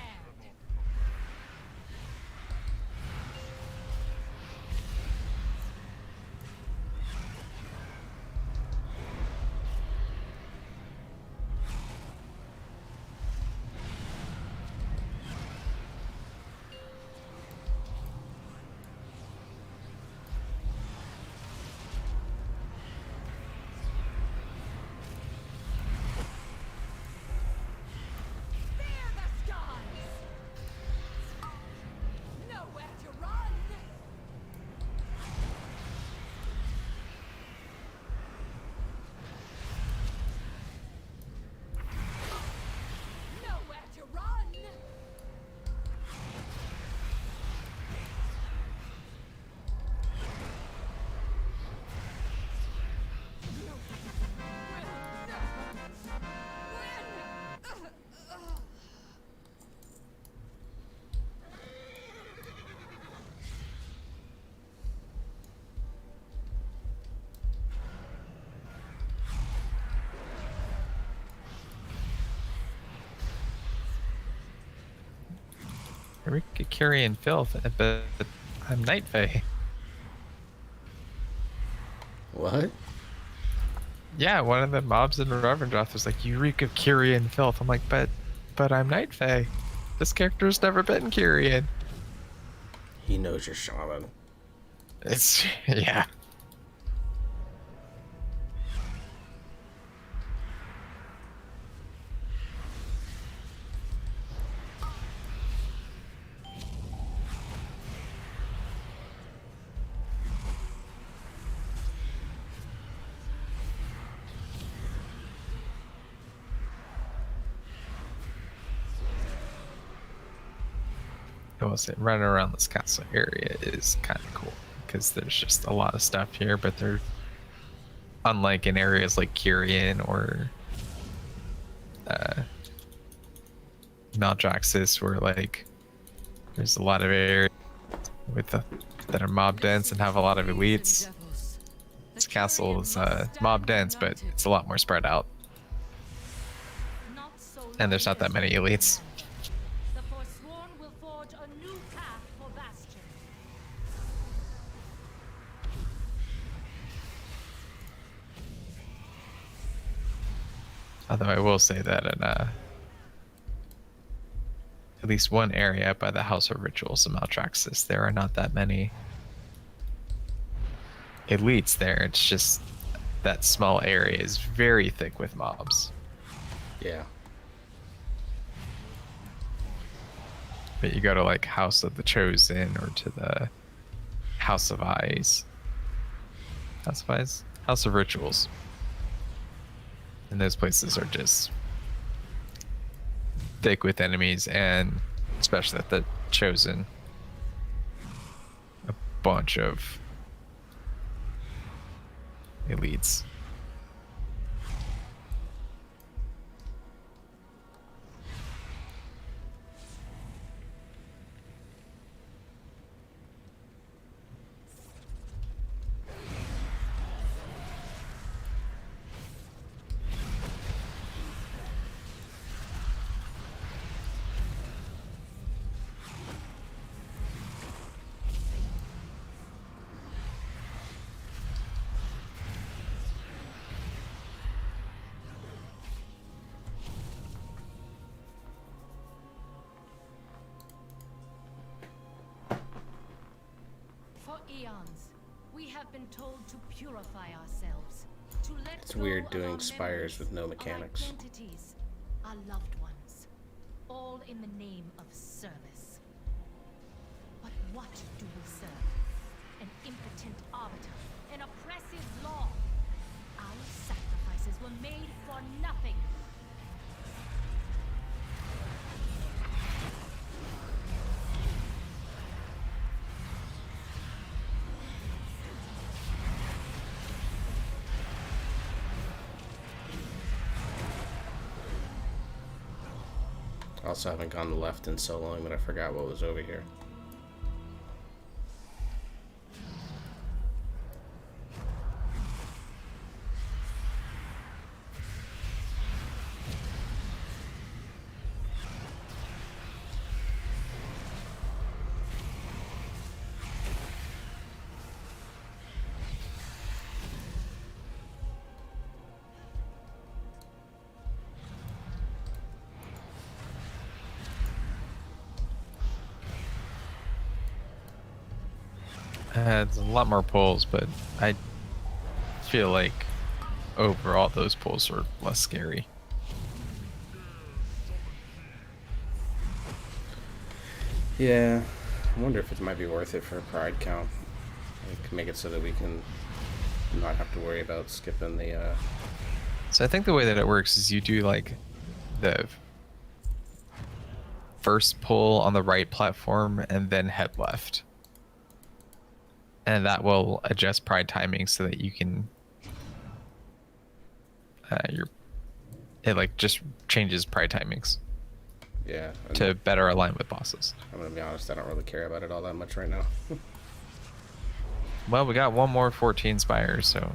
We could carry in filth, but I'm Night Fae. What? Yeah, one of the mobs in Revendroth was like, "You reek of Kyrian filth." I'm like, but I'm Night Fae. This character's never been Kyrian. He knows you're shaman. It's yeah. I will say running around this castle area is kind of cool because there's just a lot of stuff here, but they're unlike in areas like Kyrian or Maldraxxus, where like there's a lot of areas with that are mob dense and have a lot of elites. This castle is mob dense, but it's a lot more spread out, and there's not that many elites. Although I will say that in at least one area by the House of Rituals in Maldraxxus, there are not that many elites there. It's just that small area is very thick with mobs. Yeah. But you go to like House of the Chosen or to the House of Eyes. House of Eyes? House of Rituals. And those places are just thick with enemies, and especially at the Chosen, a bunch of elites. For eons, we have been told to purify ourselves, to let It's go weird of doing our spires with no memories, our mechanics. identities, our loved ones, all in the name of service. But what do we serve? An impotent arbiter, an oppressive law. Our sacrifices were made for nothing. I also haven't gone to left in so long that I forgot what was over here. It's a lot more pulls, but I feel like overall those pulls are less scary. Yeah, I wonder if it might be worth it for a pride count. Like, make it so that we can not have to worry about skipping the, So I think the way that it works is you do like the first pull on the right platform and then head left. And that will adjust pride timing so that you can it like just changes pride timings yeah. to better align with bosses. I'm gonna be honest, I don't really care about it all that much right now. Well, we got one more 14 spires, so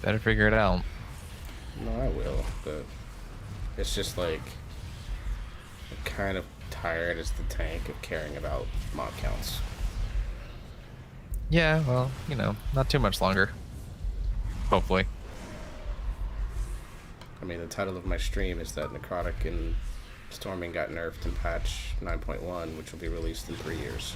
better figure it out. No, I will, but it's just like I'm kind of tired as the tank of caring about mob counts. Yeah, well, you know, not too much longer. Hopefully. I mean, the title of my stream is that Necrotic and Storming got nerfed in patch 9.1, which will be released in 3 years.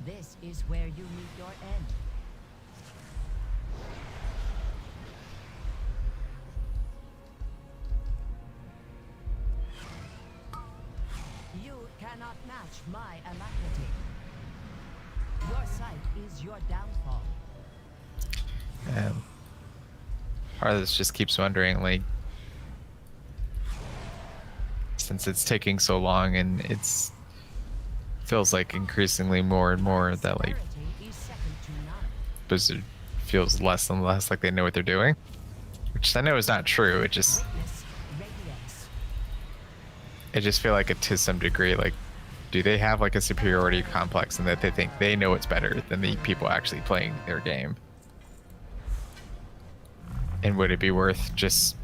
This is where you meet your end. You cannot match my alacrity. Your sight is your downfall. And part of this just keeps wondering, like, since it's taking so long and it's feels like increasingly more and more that like Blizzard feels less and less like they know what they're doing, which I know is not true. It just feel like it to some degree, like, do they have like a superiority complex in that they think they know it's better than the people actually playing their game? And would it be worth just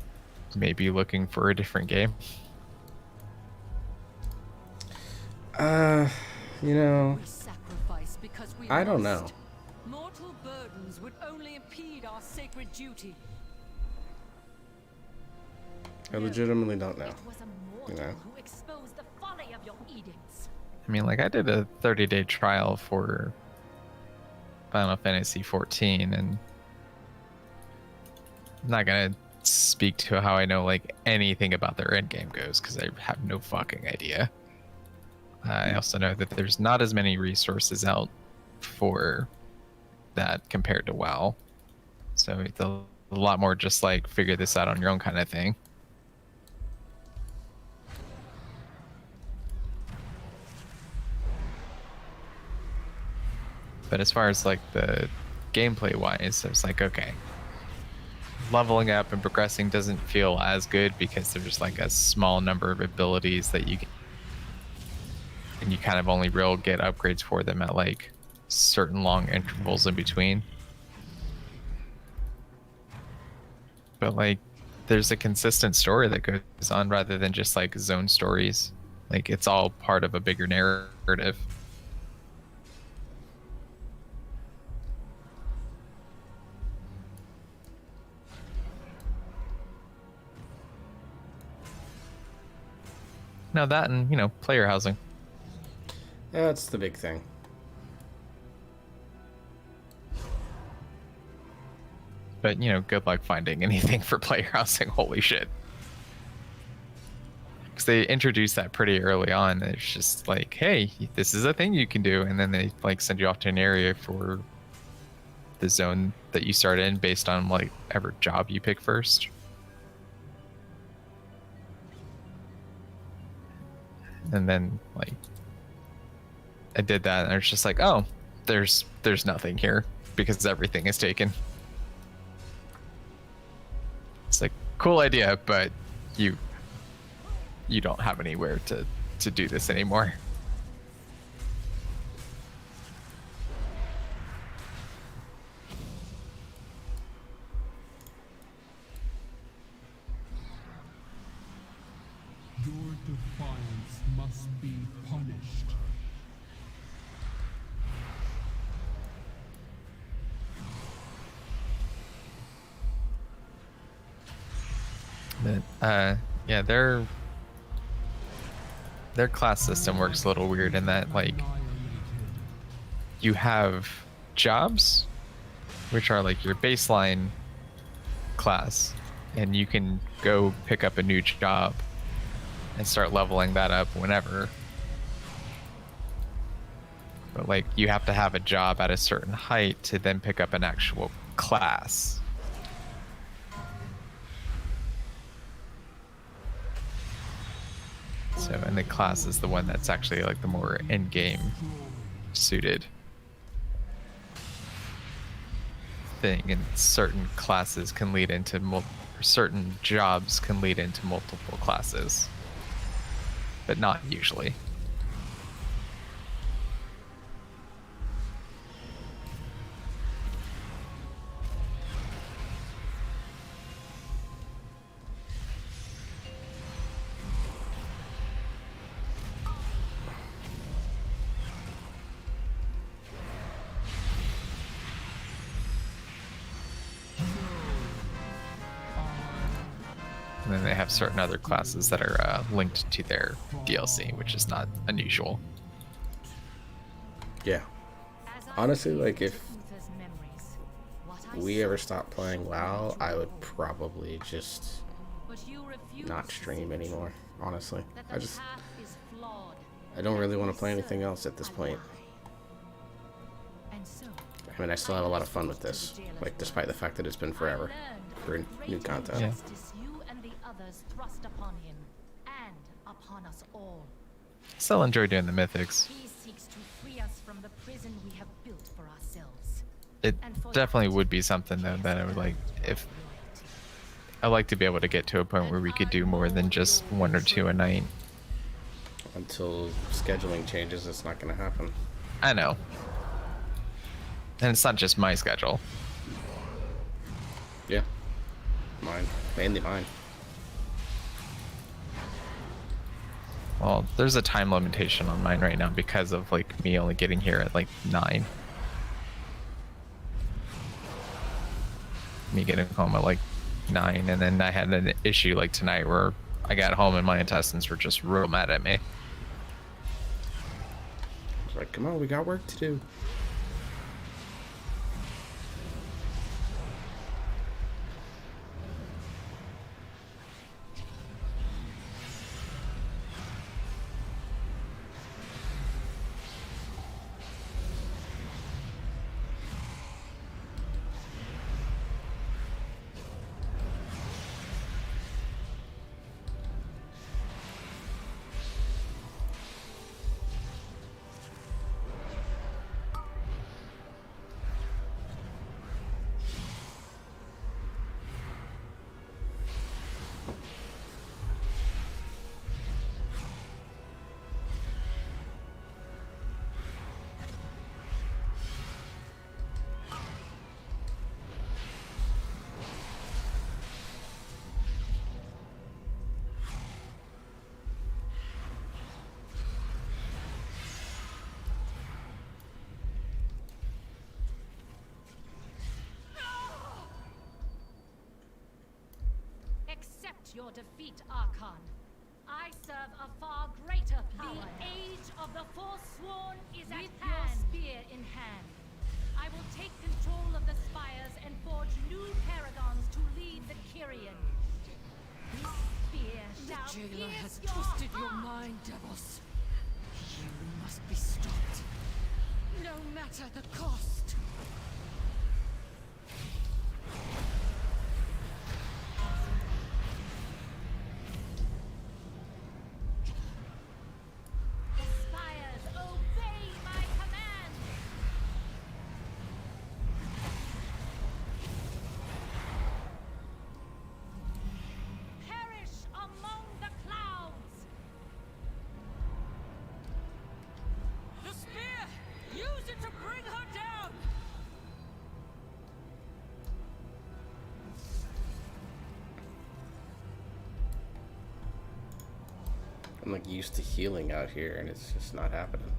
maybe looking for a different game? You know, I don't know. Mortal burdens would only impede our sacred duty. I legitimately don't know. It was a mortal You know? who exposed the folly of your edicts. I mean, like, I did a 30-day trial for Final Fantasy 14, and I'm not gonna speak to how I know, like, anything about their endgame goes, because I have no fucking idea. I also know that there's not as many resources out for that compared to WoW. So it's a lot more just, like, figure this out on your own kind of thing. But as far as like the gameplay wise, it's like, okay, leveling up and progressing doesn't feel as good because there's like a small number of abilities that you get, and you kind of only real get upgrades for them at like certain long intervals in between. But like there's a consistent story that goes on rather than just like zone stories. Like it's all part of a bigger narrative. Now that and, you know, player housing. That's the big thing. But, you know, good luck finding anything for player housing. Holy shit. Because they introduced that pretty early on. It's just like, hey, this is a thing you can do. And then they, like, send you off to an area for the zone that you start in based on, like, whatever job you pick first. And then, like, I did that, and I was just like, oh, there's nothing here because everything is taken. It's like, cool idea, but you don't have anywhere to do this anymore. Your defiance must be punished. But yeah, their class system works a little weird in that, like, you have jobs, which are like your baseline class, and you can go pick up a new job and start leveling that up whenever. But like, you have to have a job at a certain height to then pick up an actual class. So, and the class is the one that's actually like the more end-game suited thing, and certain classes can lead into certain jobs can lead into multiple classes, but not usually. And then they have certain other classes that are linked to their DLC, which is not unusual. Yeah. Honestly, like, if we ever stop playing WoW, I would probably just not stream anymore, honestly. I don't really want to play anything else at this point. I mean, I still have a lot of fun with this, like, despite the fact that it's been forever for new content. Yeah. Thrust upon him and upon us all. Still enjoy doing the mythics. He seeks to free us from the prison we have built for ourselves. It definitely would be something though that I would like, if I like to be able to get to a point where we could do more than just 1 or 2 a night. Until scheduling changes, it's not going to happen. I know. And it's not just my schedule. Yeah. Mine. Mainly mine. Well, there's a time limitation on mine right now because of like me only getting here at like 9. me getting home at like 9, and then I had an issue like tonight where I got home and my intestines were just real mad at me. It's like, come on, we got work to do. Accept your defeat, Archon. I serve a far greater power. The age of the Forsworn is at hand. With your spear in hand, I will take control of the spires and forge new paragons to lead the Kyrian. This spear shall The jailer has pierce twisted your heart. mind, Devos. You must be stopped. No matter the cost. The spires obey my command. Perish among the clouds. The spear! Use it to bring her down! I'm like used to healing out here, and it's just not happening.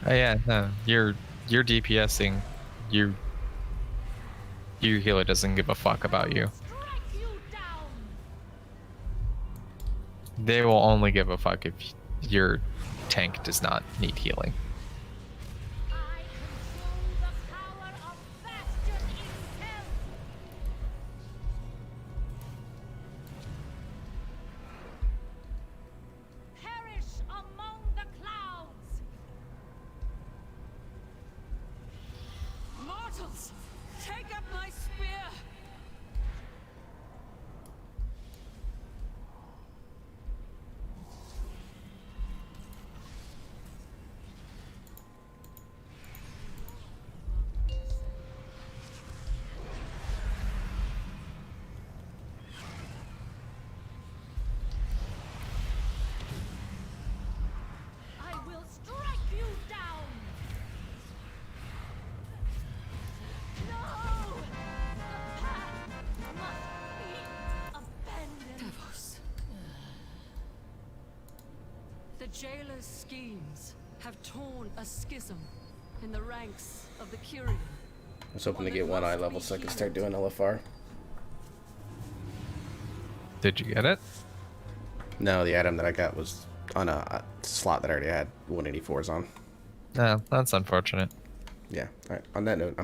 Oh yeah, no, you're DPSing. Your healer doesn't give a fuck about you. Strike you down. They will only give a fuck if your tank does not need healing. I control the power of Bastion itself. Perish among the clouds. Mortals! Take up my spear! I will strike you down. No! The path must be abandoned. Devos. The jailer's schemes have torn a schism in the ranks of the Kyrian. I was hoping to get one eye level so I could start doing LFR. Did you get it? No, the item that I got was on a slot that I already had 184s on. No, that's unfortunate. Yeah. All right. On that note, I'm